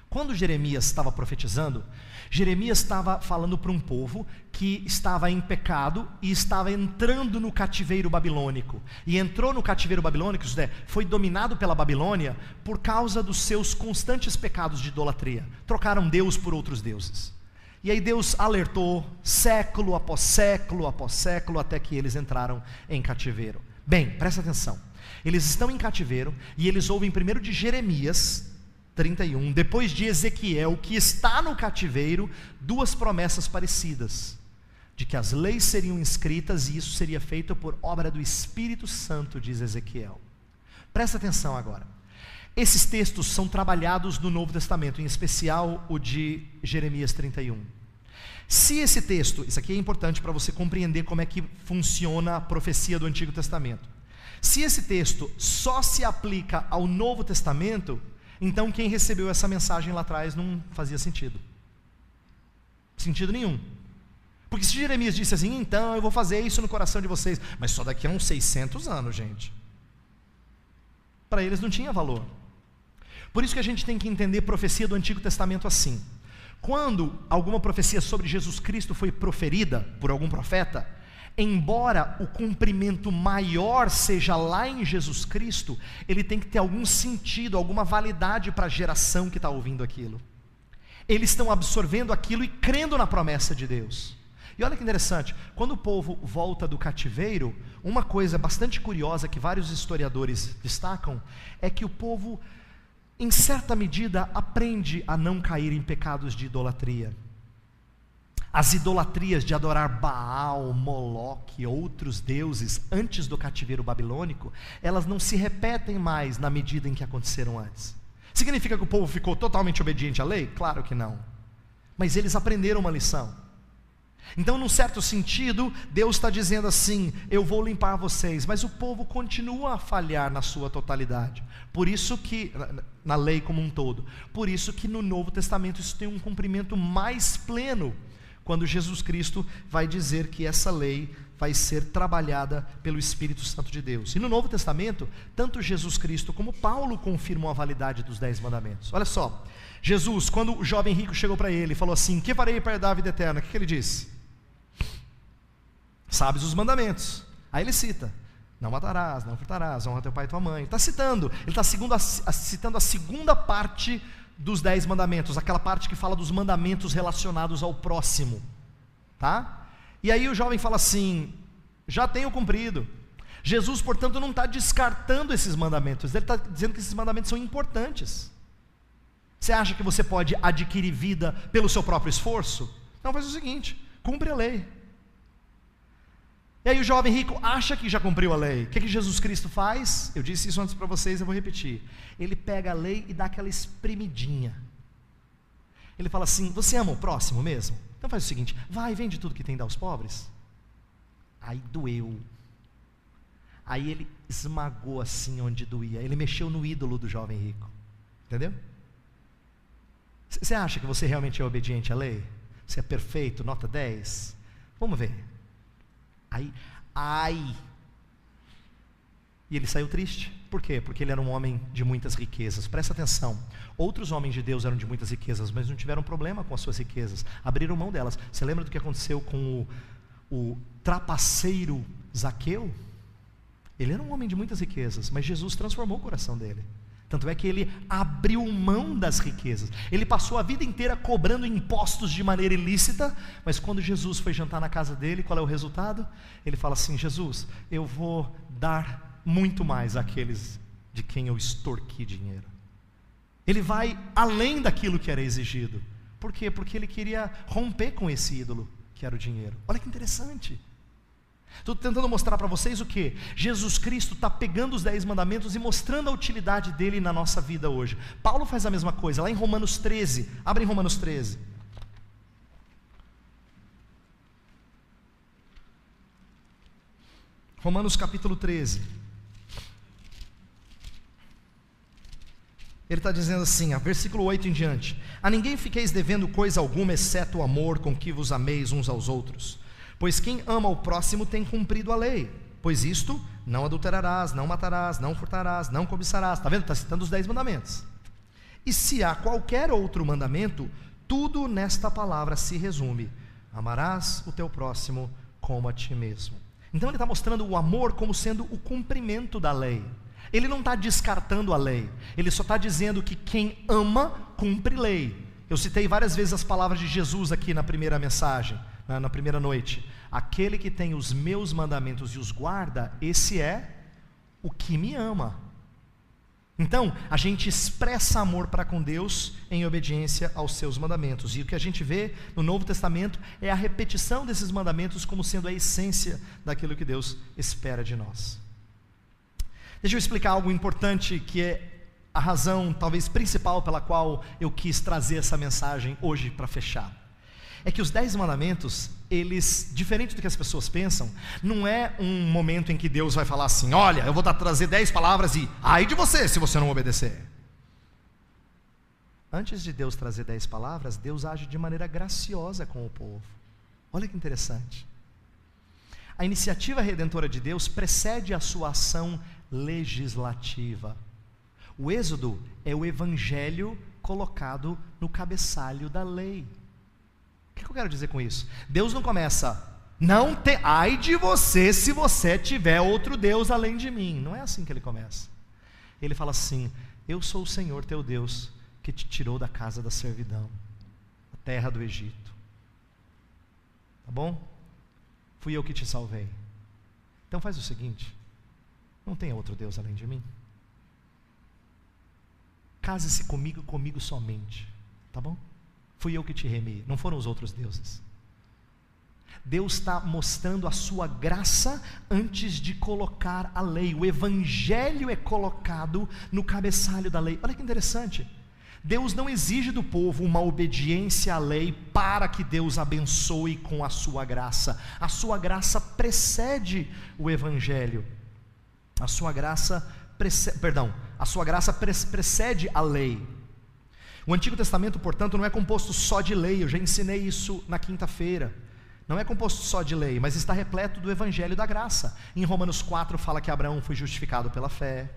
Quando Jeremias estava profetizando, Jeremias estava falando para um povo que estava em pecado e estava entrando no cativeiro babilônico. E entrou no cativeiro babilônico, isto é, foi dominado pela Babilônia por causa dos seus constantes pecados de idolatria. Trocaram Deus por outros deuses. E aí Deus alertou século após século após século, até que eles entraram em cativeiro. Bem, presta atenção. Eles estão em cativeiro e eles ouvem primeiro de Jeremias 31, depois de Ezequiel, que está no cativeiro, duas promessas parecidas, de que as leis seriam escritas e isso seria feito por obra do Espírito Santo, diz Ezequiel. Presta atenção agora. Esses textos são trabalhados no Novo Testamento, em especial o de Jeremias 31. Se esse texto, isso aqui é importante para você compreender como é que funciona a profecia do Antigo Testamento. Se esse texto só se aplica ao Novo Testamento, então quem recebeu essa mensagem lá atrás não fazia sentido. Sentido nenhum. Porque se Jeremias disse assim, então eu vou fazer isso no coração de vocês, mas só daqui a uns 600 anos, gente. Para eles não tinha valor. Por isso que a gente tem que entender profecia do Antigo Testamento assim. Quando alguma profecia sobre Jesus Cristo foi proferida por algum profeta, embora o cumprimento maior seja lá em Jesus Cristo, ele tem que ter algum sentido, alguma validade para a geração que está ouvindo aquilo. Eles estão absorvendo aquilo e crendo na promessa de Deus. E olha que interessante, quando o povo volta do cativeiro, uma coisa bastante curiosa que vários historiadores destacam, é que o povo, em certa medida, aprende a não cair em pecados de idolatria. As idolatrias de adorar Baal, Moloque, outros deuses antes do cativeiro babilônico, elas não se repetem mais na medida em que aconteceram antes. Significa que o povo ficou totalmente obediente à lei? Claro que não. Mas eles aprenderam uma lição. Então, num certo sentido, Deus está dizendo assim, eu vou limpar vocês, mas o povo continua a falhar na sua totalidade. Por isso que, na lei como um todo, por isso que no Novo Testamento isso tem um cumprimento mais pleno, quando Jesus Cristo vai dizer que essa lei vai ser trabalhada pelo Espírito Santo de Deus. E no Novo Testamento, tanto Jesus Cristo como Paulo confirmam a validade dos 10 mandamentos. Olha só, Jesus, quando o jovem rico chegou para ele e falou assim, que farei para herdar a vida eterna? O que ele disse? Sabes os mandamentos. Aí ele cita, não matarás, não furtarás, honra teu pai e tua mãe. Ele está citando, ele está citando a segunda parte dos 10 mandamentos, aquela parte que fala dos mandamentos relacionados ao próximo, tá? E aí o jovem fala assim, já tenho cumprido. Jesus, portanto, não está descartando esses mandamentos, ele está dizendo que esses mandamentos são importantes. Você acha que você pode adquirir vida pelo seu próprio esforço? Não, faz o seguinte, cumpre a lei. E aí o jovem rico acha que já cumpriu a lei. O que Jesus Cristo faz? Eu disse isso antes para vocês, eu vou repetir. Ele pega a lei e dá aquela espremidinha. Ele fala assim, você ama o próximo mesmo? Então faz o seguinte, vai, vende tudo que tem e dá aos pobres. Aí doeu. Aí ele esmagou assim onde doía. Ele mexeu no ídolo do jovem rico. Entendeu? Você acha que você realmente é obediente à lei? Você é perfeito, nota 10? Vamos ver. E ele saiu triste. Por quê? Porque ele era um homem de muitas riquezas. Presta atenção, outros homens de Deus eram de muitas riquezas, mas não tiveram problema com as suas riquezas, abriram mão delas. Você lembra do que aconteceu com o trapaceiro Zaqueu? Ele era um homem de muitas riquezas, mas Jesus transformou o coração dele. Tanto é que ele abriu mão das riquezas. Ele passou a vida inteira cobrando impostos de maneira ilícita, mas quando Jesus foi jantar na casa dele, qual é o resultado? Ele fala assim, Jesus, eu vou dar muito mais àqueles de quem eu extorqui dinheiro. Ele vai além daquilo que era exigido. Por quê? Porque ele queria romper com esse ídolo, que era o dinheiro. Olha que interessante. Estou tentando mostrar para vocês o que? Jesus Cristo está pegando os 10 mandamentos e mostrando a utilidade dele na nossa vida hoje. Paulo faz a mesma coisa, lá em Romanos 13. Abre em Romanos 13. Romanos capítulo 13. Ele está dizendo assim, versículo 8 em diante. A ninguém fiqueis devendo coisa alguma, exceto o amor com que vos ameis uns aos outros. Pois quem ama o próximo tem cumprido a lei. Pois isto, não adulterarás, não matarás, não furtarás, não cobiçarás. Está vendo? Está citando os 10 mandamentos. E se há qualquer outro mandamento, tudo nesta palavra se resume. Amarás o teu próximo como a ti mesmo. Então ele está mostrando o amor como sendo o cumprimento da lei. Ele não está descartando a lei. Ele só está dizendo que quem ama, cumpre lei. Eu citei várias vezes as palavras de Jesus aqui na primeira mensagem. Na primeira noite, aquele que tem os meus mandamentos e os guarda, esse é o que me ama. Então, a gente expressa amor para com Deus em obediência aos seus mandamentos. E o que a gente vê no Novo Testamento é a repetição desses mandamentos como sendo a essência daquilo que Deus espera de nós. Deixa eu explicar algo importante, que é a razão talvez principal pela qual eu quis trazer essa mensagem hoje para fechar. É que os 10 mandamentos, eles, diferente do que as pessoas pensam, não é um momento em que Deus vai falar assim: olha, eu vou trazer 10 palavras e ai de você se você não obedecer. Antes de Deus trazer 10 palavras, Deus age de maneira graciosa com o povo. Olha que interessante. A iniciativa redentora de Deus precede a sua ação legislativa. O Êxodo é o evangelho colocado no cabeçalho da lei. O que eu quero dizer com isso? Deus não começa, ai de você se você tiver outro Deus além de mim. Não é assim que ele começa. Ele fala assim: eu sou o Senhor teu Deus, que te tirou da casa da servidão, da terra do Egito. Tá bom? Fui eu que te salvei. Então faz o seguinte: não tem outro Deus além de mim. Case-se comigo somente. Tá bom? Fui eu que te remi, não foram os outros deuses. Deus está mostrando a sua graça antes de colocar a lei. O evangelho é colocado no cabeçalho da lei. Olha que interessante. Deus não exige do povo uma obediência à lei para que Deus abençoe com a sua graça. A sua graça precede o evangelho. A sua graça precede a lei. O Antigo Testamento, portanto, não é composto só de lei. Eu já ensinei isso na quinta-feira. Não é composto só de lei, mas está repleto do evangelho da graça. Em Romanos 4 fala que Abraão foi justificado pela fé.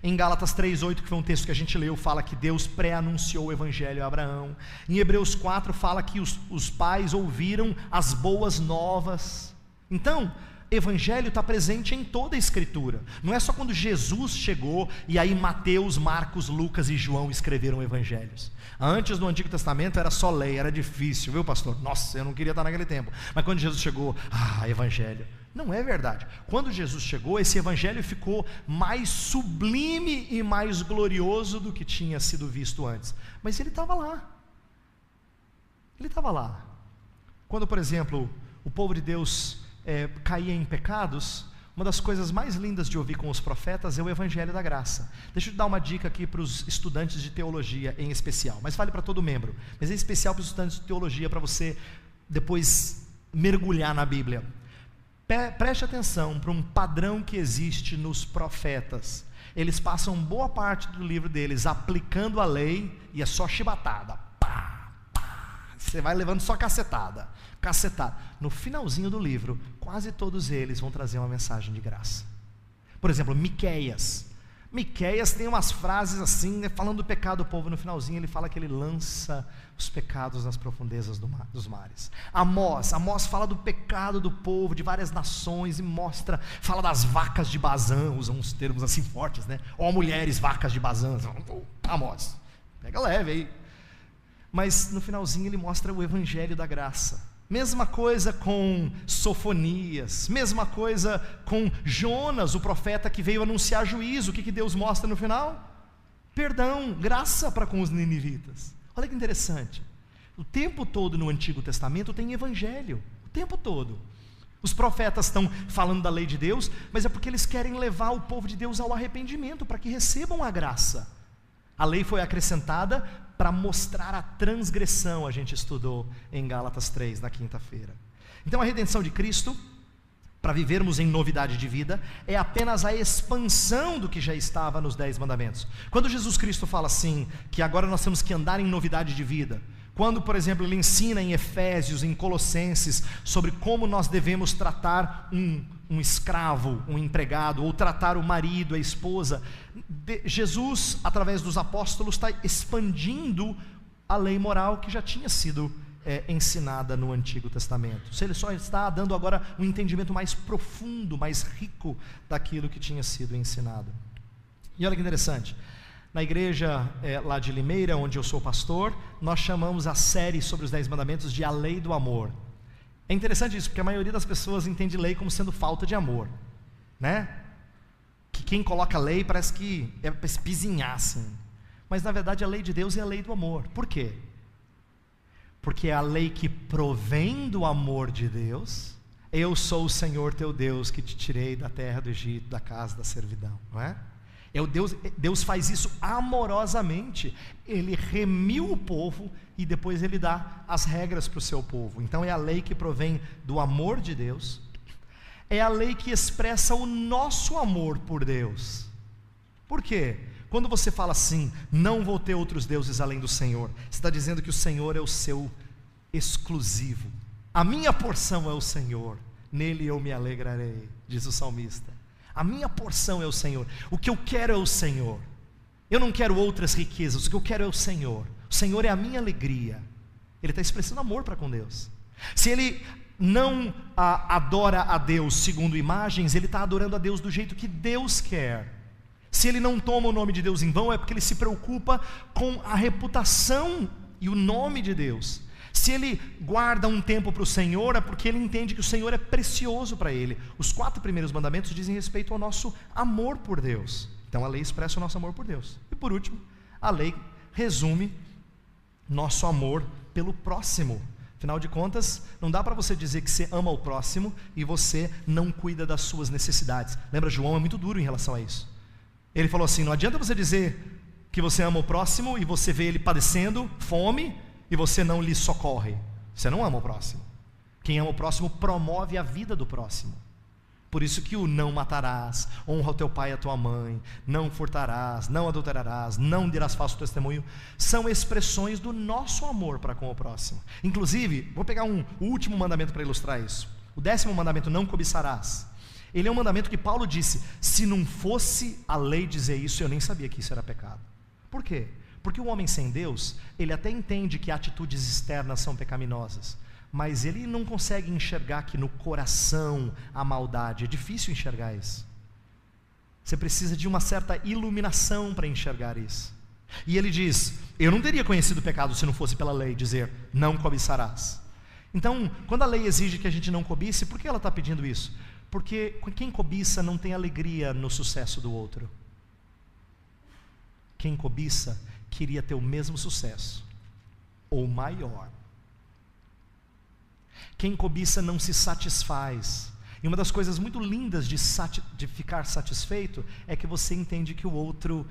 Em Gálatas 3:8, que foi um texto que a gente leu, fala que Deus pré-anunciou o evangelho a Abraão. Em Hebreus 4 fala que os pais ouviram as boas novas. Então, evangelho está presente em toda a escritura. Não é só quando Jesus chegou e aí Mateus, Marcos, Lucas e João escreveram evangelhos. Antes do Antigo Testamento era só lei, era difícil, viu, pastor? Nossa, eu não queria estar naquele tempo. Mas quando Jesus chegou, evangelho. Não é verdade. Quando Jesus chegou, esse evangelho ficou mais sublime e mais glorioso do que tinha sido visto antes. Mas ele estava lá. Ele estava lá. Quando, por exemplo, o povo de Deus caía em pecados, uma das coisas mais lindas de ouvir com os profetas é o evangelho da graça. Deixa eu te dar uma dica aqui para os estudantes de teologia em especial, mas vale para todo membro, mas em especial para os estudantes de teologia, para você depois mergulhar na Bíblia. Preste atenção para um padrão que existe nos profetas. Eles passam boa parte do livro deles aplicando a lei e é só chibatada. Você vai levando só cacetada. No finalzinho do livro, quase todos eles vão trazer uma mensagem de graça. Por exemplo, Miqueias tem umas frases assim, falando do pecado do povo. No finalzinho ele fala que ele lança os pecados nas profundezas dos mares. Amós fala do pecado do povo, de várias nações, e fala das vacas de Bazã, usa uns termos assim fortes, né? Ó mulheres, vacas de Bazã. Amós, pega leve aí. Mas no finalzinho ele mostra o evangelho da graça. Mesma coisa com Sofonias, mesma coisa com Jonas, o profeta que veio anunciar juízo. O que Deus mostra no final? Perdão, graça para com os ninivitas. Olha que interessante. O tempo todo no Antigo Testamento tem evangelho, o tempo todo. Os profetas estão falando da lei de Deus, mas é porque eles querem levar o povo de Deus ao arrependimento, para que recebam a graça. A lei foi acrescentada para mostrar a transgressão, a gente estudou em Gálatas 3 na quinta-feira. Então a redenção de Cristo, para vivermos em novidade de vida, é apenas a expansão do que já estava nos 10 mandamentos. Quando Jesus Cristo fala assim, que agora nós temos que andar em novidade de vida, quando, por exemplo, ele ensina em Efésios, em Colossenses, sobre como nós devemos tratar um escravo, um empregado, ou tratar o marido, a esposa, Jesus, através dos apóstolos, está expandindo a lei moral que já tinha sido ensinada no Antigo Testamento. Ele só está dando agora um entendimento mais profundo, mais rico daquilo que tinha sido ensinado. E olha que interessante, na igreja lá de Limeira, onde eu sou pastor, nós chamamos a série sobre os 10 mandamentos de A Lei do Amor. É interessante isso, porque a maioria das pessoas entende lei como sendo falta de amor, né? que quem coloca lei parece que é para espizinhar assim. Mas na verdade a lei de Deus é a lei do amor. Por quê? Porque é a lei que provém do amor de Deus. Eu sou o Senhor teu Deus que te tirei da terra do Egito, da casa da servidão, não é? Deus faz isso amorosamente. Ele remiu o povo e depois ele dá as regras para o seu povo. Então é a lei que provém do amor de Deus. É a lei que expressa o nosso amor por Deus. Por quê? Quando você fala assim, não vou ter outros deuses além do Senhor, você está dizendo que o Senhor é o seu exclusivo. A minha porção é o Senhor, nele eu me alegrarei, diz o salmista. A minha porção é o Senhor, o que eu quero é o Senhor. Eu não quero outras riquezas, o que eu quero é o Senhor. O Senhor é a minha alegria. Ele está expressando amor para com Deus. Se ele não adora a Deus segundo imagens, ele está adorando a Deus do jeito que Deus quer. Se ele não toma o nome de Deus em vão, é porque ele se preocupa com a reputação e o nome de Deus. Se ele guarda um tempo para o Senhor, é porque ele entende que o Senhor é precioso para ele. Os 4 primeiros mandamentos dizem respeito ao nosso amor por Deus. Então a lei expressa o nosso amor por Deus. E por último, a lei resume nosso amor pelo próximo. Afinal de contas, não dá para você dizer que você ama o próximo e você não cuida das suas necessidades. Lembra, João é muito duro em relação a isso. Ele falou assim, não adianta você dizer que você ama o próximo e você vê ele padecendo fome e você não lhe socorre. Você não ama o próximo. Quem ama o próximo promove a vida do próximo. Por isso que o não matarás, honra o teu pai e a tua mãe, não furtarás, não adulterarás, não dirás falso testemunho, são expressões do nosso amor para com o próximo. Inclusive, vou pegar o último mandamento para ilustrar isso. O 10º mandamento, não cobiçarás. Ele é um mandamento que Paulo disse, se não fosse a lei dizer isso, eu nem sabia que isso era pecado. Por quê? Porque o homem sem Deus, ele até entende que atitudes externas são pecaminosas, mas ele não consegue enxergar que no coração há maldade. É difícil enxergar isso. Você precisa de uma certa iluminação para enxergar isso. E ele diz, eu não teria conhecido o pecado se não fosse pela lei dizer, não cobiçarás. Então, quando a lei exige que a gente não cobice, por que ela está pedindo isso? Porque quem cobiça não tem alegria no sucesso do outro. Quem cobiça queria ter o mesmo sucesso, ou maior. Quem cobiça não se satisfaz. E uma das coisas muito lindas de ficar satisfeito é que você entende que o outro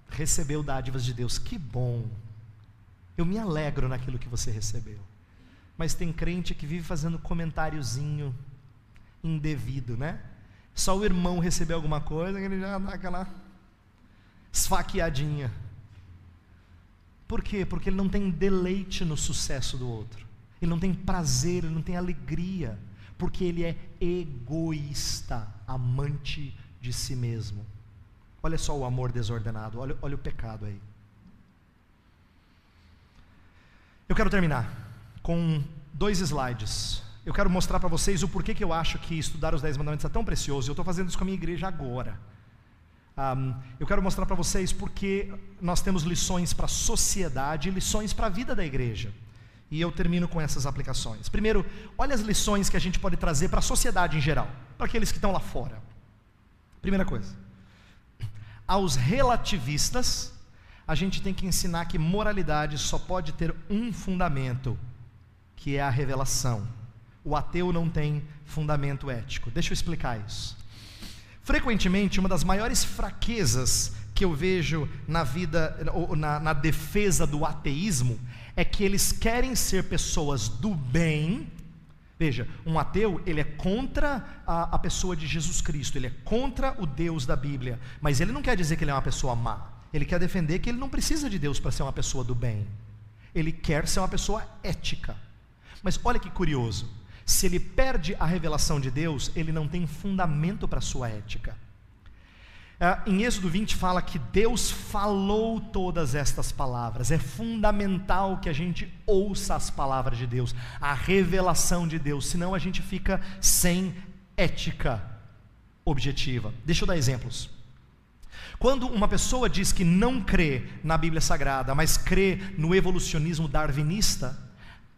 recebeu dádivas de Deus. Que bom! Eu me alegro naquilo que você recebeu. Mas tem crente que vive fazendo comentáriozinho indevido, né? Só o irmão receber alguma coisa, ele já dá aquela esfaqueadinha. Por quê? Porque ele não tem deleite no sucesso do outro. Ele não tem prazer, ele não tem alegria. Porque ele é egoísta, amante de si mesmo. Olha só o amor desordenado, olha o pecado aí. Eu quero terminar com 2 slides. Eu quero mostrar para vocês o porquê que eu acho que estudar os 10 mandamentos é tão precioso. Eu estou fazendo isso com a minha igreja agora. Eu quero mostrar para vocês porque nós temos lições para a sociedade e lições para a vida da igreja. E eu termino com essas aplicações. Primeiro, olha as lições que a gente pode trazer para a sociedade em geral, para aqueles que estão lá fora. Primeira coisa, aos relativistas, a gente tem que ensinar que moralidade só pode ter um fundamento, que é a revelação. O ateu não tem fundamento ético. Deixa eu explicar isso. Frequentemente, uma das maiores fraquezas que eu vejo na vida, na defesa do ateísmo, é que eles querem ser pessoas do bem. Veja, um ateu, ele é contra a pessoa de Jesus Cristo, ele é contra o Deus da Bíblia, mas ele não quer dizer que ele é uma pessoa má. Ele quer defender que ele não precisa de Deus para ser uma pessoa do bem. Ele quer ser uma pessoa ética. Mas olha que curioso, se ele perde a revelação de Deus, ele não tem fundamento para a sua ética. Em Êxodo 20 fala que Deus falou todas estas palavras. É fundamental que a gente ouça as palavras de Deus, a revelação de Deus, senão a gente fica sem ética objetiva. Deixa eu dar exemplos. Quando uma pessoa diz que não crê na Bíblia Sagrada, mas crê no evolucionismo darwinista,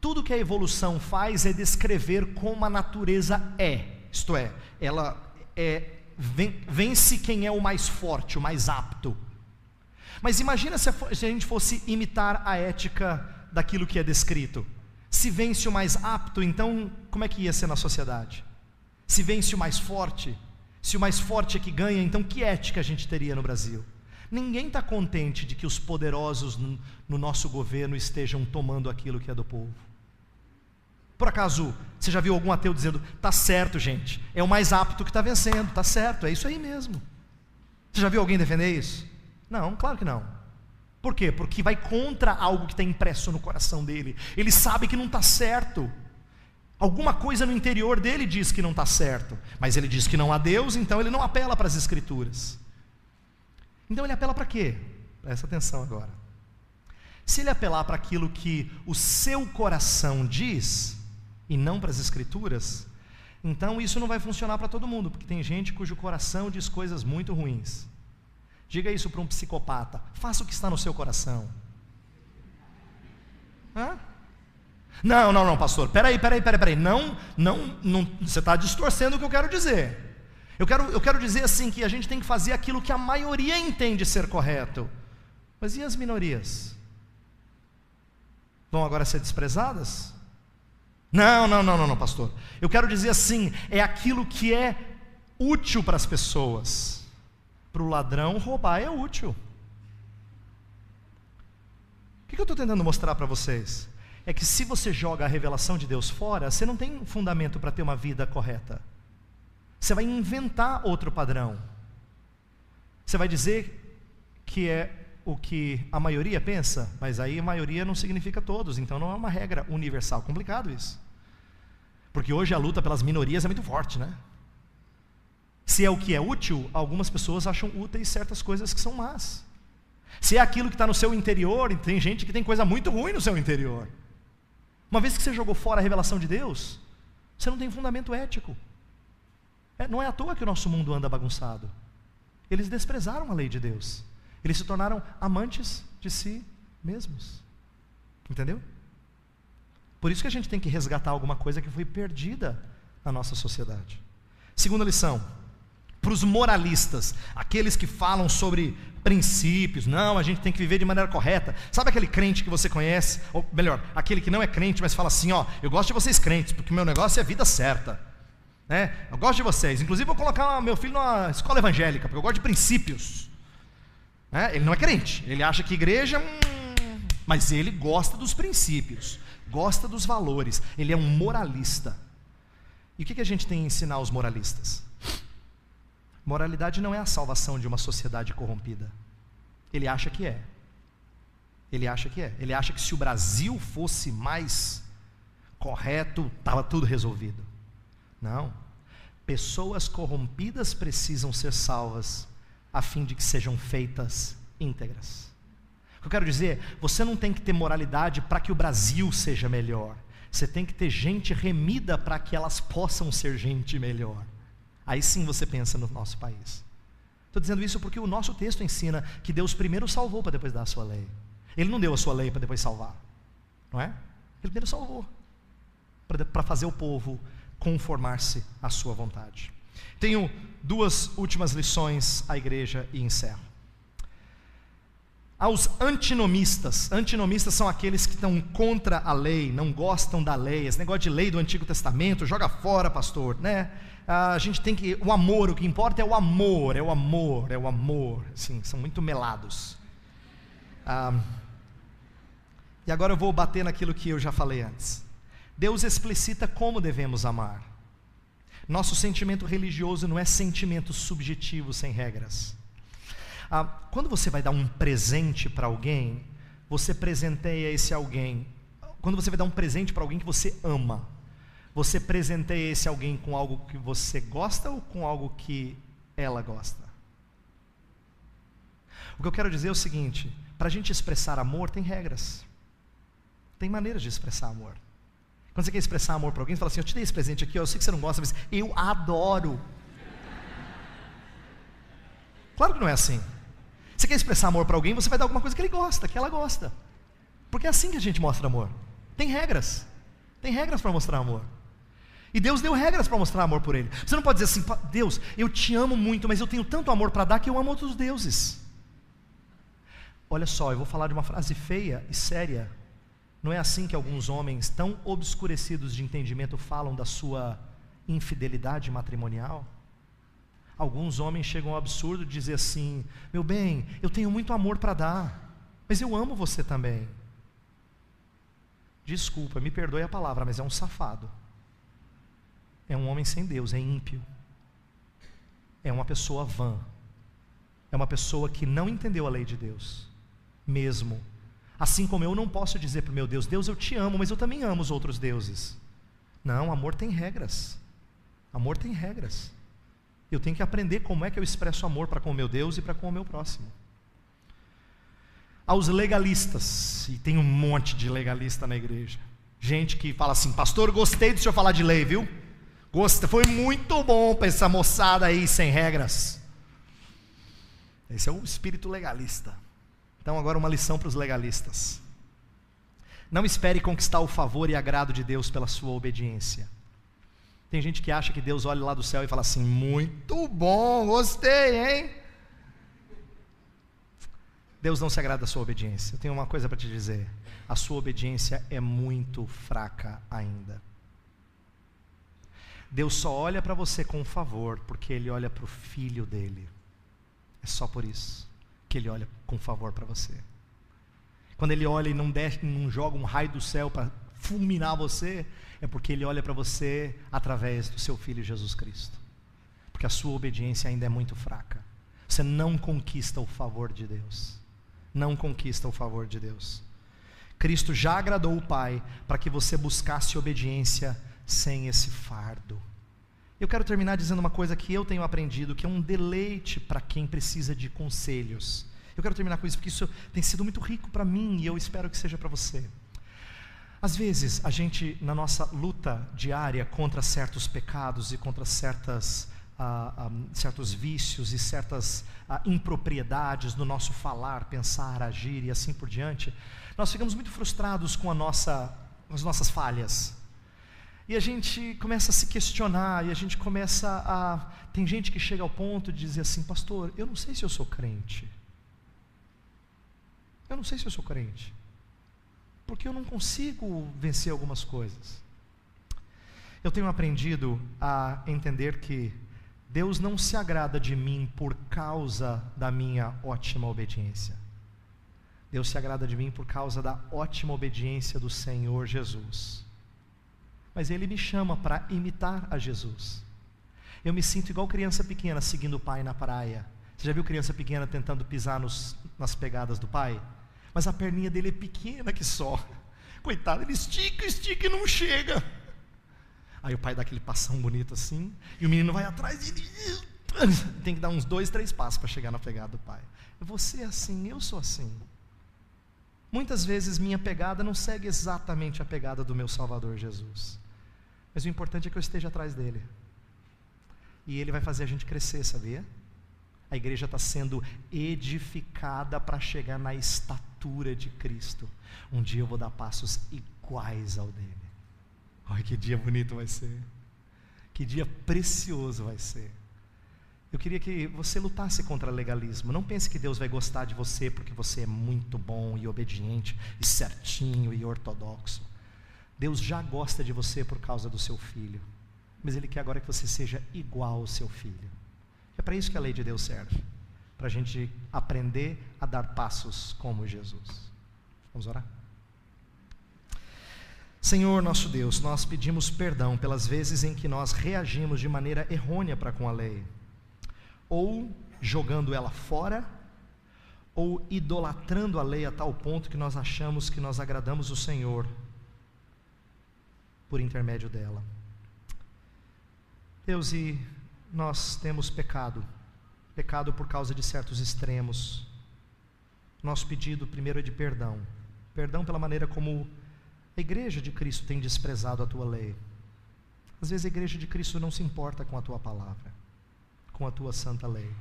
tudo que a evolução faz é descrever como a natureza é. Isto é, ela é vence quem é o mais forte, o mais apto. Mas imagina se a gente fosse imitar a ética daquilo que é descrito. Se vence o mais apto, então como é que ia ser na sociedade? Se vence o mais forte, se o mais forte é que ganha, então que ética a gente teria no Brasil? Ninguém está contente de que os poderosos no nosso governo estejam tomando aquilo que é do povo. Por acaso, você já viu algum ateu dizendo, tá certo gente, é o mais apto que está vencendo, tá certo, é isso aí mesmo. Você já viu alguém defender isso? Não, claro que não. Por quê? Porque vai contra algo que está impresso no coração dele. Ele sabe que não está certo. Alguma coisa no interior dele diz que não está certo, mas ele diz que não há Deus, então ele não apela para as Escrituras. Então ele apela para quê? Presta atenção agora. Se ele apelar para aquilo que o seu coração diz, e não para as Escrituras, então isso não vai funcionar para todo mundo, porque tem gente cujo coração diz coisas muito ruins. Diga isso para um psicopata, faça o que está no seu coração. Hã? Não, pastor, peraí, não, você está distorcendo o que eu quero dizer. Eu quero dizer assim, que a gente tem que fazer aquilo que a maioria entende ser correto. Mas e as minorias? Vão agora ser desprezadas? Não, pastor. Eu quero dizer assim, é aquilo que é útil para as pessoas. Para o ladrão, roubar é útil. O que eu estou tentando mostrar para vocês? É que se você joga a revelação de Deus fora, você não tem fundamento para ter uma vida correta. Você vai inventar outro padrão. Você vai dizer que é o que a maioria pensa, mas aí a maioria não significa todos, então não é uma regra universal. Complicado isso. Porque hoje a luta pelas minorias é muito forte, né? Se é o que é útil, algumas pessoas acham úteis certas coisas que são más. Se é aquilo que está no seu interior, tem gente que tem coisa muito ruim no seu interior. Uma vez que você jogou fora a revelação de Deus, você não tem fundamento ético. Não é à toa que o nosso mundo anda bagunçado. Eles desprezaram a lei de Deus. Eles se tornaram amantes de si mesmos. Entendeu? Por isso que a gente tem que resgatar alguma coisa que foi perdida na nossa sociedade. Segunda lição. Para os moralistas, aqueles que falam sobre princípios, não, a gente tem que viver de maneira correta. Sabe aquele crente que você conhece, ou melhor, aquele que não é crente, mas fala assim, ó, eu gosto de vocês crentes, porque o meu negócio é a vida certa, né? Eu gosto de vocês, inclusive vou colocar meu filho numa escola evangélica, porque eu gosto de princípios, né? Ele não é crente, ele acha que igreja, mas ele gosta dos princípios, gosta dos valores, ele é um moralista. E o que a gente tem a ensinar aos moralistas? Moralidade não é a salvação de uma sociedade corrompida. Ele acha que é. Ele acha que se o Brasil fosse mais correto, estava tudo resolvido. Não. Pessoas corrompidas precisam ser salvas, a fim de que sejam feitas íntegras. O que eu quero dizer, você não tem que ter moralidade para que o Brasil seja melhor. Você tem que ter gente remida para que elas possam ser gente melhor. Aí sim você pensa no nosso país. Estou dizendo isso porque o nosso texto ensina que Deus primeiro salvou para depois dar a sua lei. Ele não deu a sua lei para depois salvar, não é? Ele primeiro salvou para fazer o povo conformar-se à sua vontade. Tenho duas últimas lições à igreja e encerro. Aos antinomistas são aqueles que estão contra a lei, não gostam da lei, esse negócio de lei do Antigo Testamento, joga fora, pastor, né? A gente tem que, o amor, o que importa é o amor, assim, são muito melados. E agora eu vou bater naquilo que eu já falei antes. Deus explicita como devemos amar. Nosso sentimento religioso não é sentimento subjetivo sem regras. Quando você vai dar um presente para alguém, você presenteia esse alguém. Quando você vai dar um presente para alguém que você ama, você presenteia esse alguém com algo que você gosta ou com algo que ela gosta? O que eu quero dizer é o seguinte: para a gente expressar amor tem regras, tem maneiras de expressar amor. Quando você quer expressar amor para alguém, você fala assim, eu te dei esse presente aqui, eu sei que você não gosta, mas eu adoro. Claro que não é assim. Você quer expressar amor para alguém, você vai dar alguma coisa que ele gosta, que ela gosta. Porque é assim que a gente mostra amor. Tem regras para mostrar amor. E Deus deu regras para mostrar amor por Ele. Você não pode dizer assim: Deus, eu te amo muito, mas eu tenho tanto amor para dar que eu amo outros deuses. Olha só, eu vou falar de uma frase feia e séria. Não é assim que alguns homens tão obscurecidos de entendimento falam da sua infidelidade matrimonial? Alguns homens chegam ao absurdo de dizer assim: meu bem, eu tenho muito amor para dar, mas eu amo você também. Desculpa, me perdoe a palavra, mas é um safado. É um homem sem Deus, é ímpio. É uma pessoa vã. É uma pessoa que não entendeu a lei de Deus mesmo. Assim como eu não posso dizer para o meu Deus: Deus, eu te amo, mas eu também amo os outros deuses. Não, amor tem regras. Amor tem regras. Eu tenho que aprender como é que eu expresso amor para com o meu Deus e para com o meu próximo. Aos legalistas, e tem um monte de legalista na igreja, gente que fala assim: pastor, gostei do senhor falar de lei, viu? Gostei, foi muito bom para essa moçada aí sem regras. Esse é o espírito legalista. Então agora uma lição para os legalistas: não espere conquistar o favor e agrado de Deus pela sua obediência. Tem gente que acha que Deus olha lá do céu e fala assim: muito bom, gostei, hein? Deus não se agrada da sua obediência. Eu tenho uma coisa para te dizer: a sua obediência é muito fraca ainda. Deus só olha para você com favor porque Ele olha para o Filho dele. É só por isso que Ele olha com favor para você. Quando Ele olha e não joga um raio do céu para fulminar você, é porque Ele olha para você através do seu Filho Jesus Cristo. Porque a sua obediência ainda é muito fraca. Você não conquista o favor de Deus. Não conquista o favor de Deus. Cristo já agradou o Pai para que você buscasse obediência sem esse fardo. Eu quero terminar dizendo uma coisa que eu tenho aprendido, que é um deleite para quem precisa de conselhos. Eu quero terminar com isso, porque isso tem sido muito rico para mim, e eu espero que seja para você. Às vezes, a gente, na nossa luta diária contra certos pecados e contra certos vícios e certas impropriedades no nosso falar, pensar, agir e assim por diante, nós ficamos muito frustrados com as nossas falhas. E a gente começa a se questionar, e a gente tem gente que chega ao ponto de dizer assim: pastor, eu não sei se eu sou crente. Eu não sei se eu sou crente, porque eu não consigo vencer algumas coisas. Eu tenho aprendido a entender que Deus não se agrada de mim por causa da minha ótima obediência. Deus se agrada de mim por causa da ótima obediência do Senhor Jesus. Mas Ele me chama para imitar a Jesus. Eu me sinto igual criança pequena seguindo o pai na praia. Você já viu criança pequena tentando pisar nas pegadas do pai? Mas a perninha dele é pequena que só. Coitado, ele estica e não chega. Aí o pai dá aquele passão bonito assim, e o menino vai atrás e ele tem que dar uns 2, 3 passos para chegar na pegada do pai. Você é assim, eu sou assim. Muitas vezes minha pegada não segue exatamente a pegada do meu Salvador Jesus. Mas o importante é que eu esteja atrás dele. E ele vai fazer a gente crescer, sabia? A igreja está sendo edificada para chegar na estatura de Cristo. Um dia eu vou dar passos iguais ao dele. Olha que dia bonito vai ser. Que dia precioso vai ser. Eu queria que você lutasse contra o legalismo. Não pense que Deus vai gostar de você porque você é muito bom e obediente e certinho e ortodoxo. Deus já gosta de você por causa do seu filho, mas Ele quer agora que você seja igual ao seu filho. É para isso que a lei de Deus serve, para a gente aprender a dar passos como Jesus. Vamos orar? Senhor nosso Deus, nós pedimos perdão pelas vezes em que nós reagimos de maneira errônea para com a lei, ou jogando ela fora, ou idolatrando a lei a tal ponto que nós achamos que nós agradamos o Senhor por intermédio dela. Deus, e nós temos pecado por causa de certos extremos. Nosso pedido primeiro é de perdão pela maneira como a igreja de Cristo tem desprezado a tua lei. Às vezes a igreja de Cristo não se importa com a tua palavra, com a tua santa lei.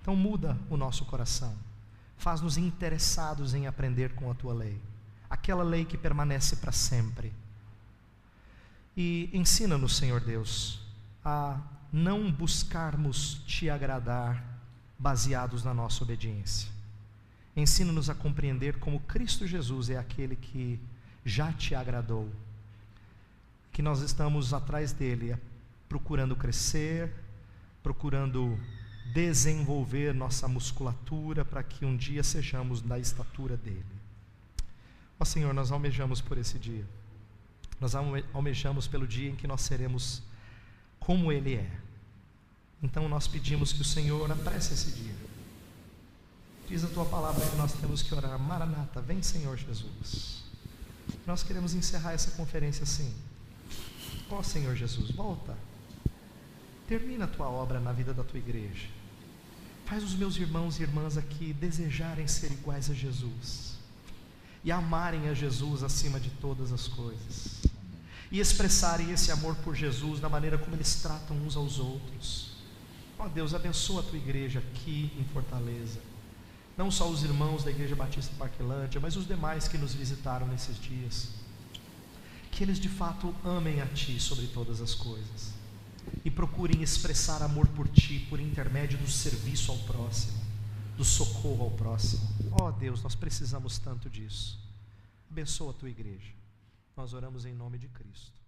Então muda o nosso coração, faz-nos interessados em aprender com a tua lei, aquela lei que permanece para sempre. E ensina-nos, Senhor Deus, a não buscarmos Te agradar baseados na nossa obediência. Ensina-nos a compreender como Cristo Jesus é aquele que já Te agradou, que nós estamos atrás dEle, procurando crescer, procurando desenvolver nossa musculatura para que um dia sejamos da estatura dEle. Ó Senhor, nós almejamos por esse dia. Nós almejamos pelo dia em que nós seremos como Ele é. Então nós pedimos que o Senhor apresse esse dia. Diz a Tua palavra que nós temos que orar: Maranata, vem Senhor Jesus. Nós queremos encerrar essa conferência assim: ó Senhor Jesus, volta. Termina a Tua obra na vida da Tua igreja. Faz os meus irmãos e irmãs aqui desejarem ser iguais a Jesus e amarem a Jesus acima de todas as coisas, e expressarem esse amor por Jesus na maneira como eles tratam uns aos outros. Ó Deus, abençoa a Tua igreja aqui em Fortaleza, não só os irmãos da Igreja Batista Parquelândia, mas os demais que nos visitaram nesses dias. Que eles de fato amem a Ti sobre todas as coisas e procurem expressar amor por Ti por intermédio do serviço ao próximo, do socorro ao próximo. Ó Deus, nós precisamos tanto disso. Abençoa a Tua igreja. Nós oramos em nome de Cristo.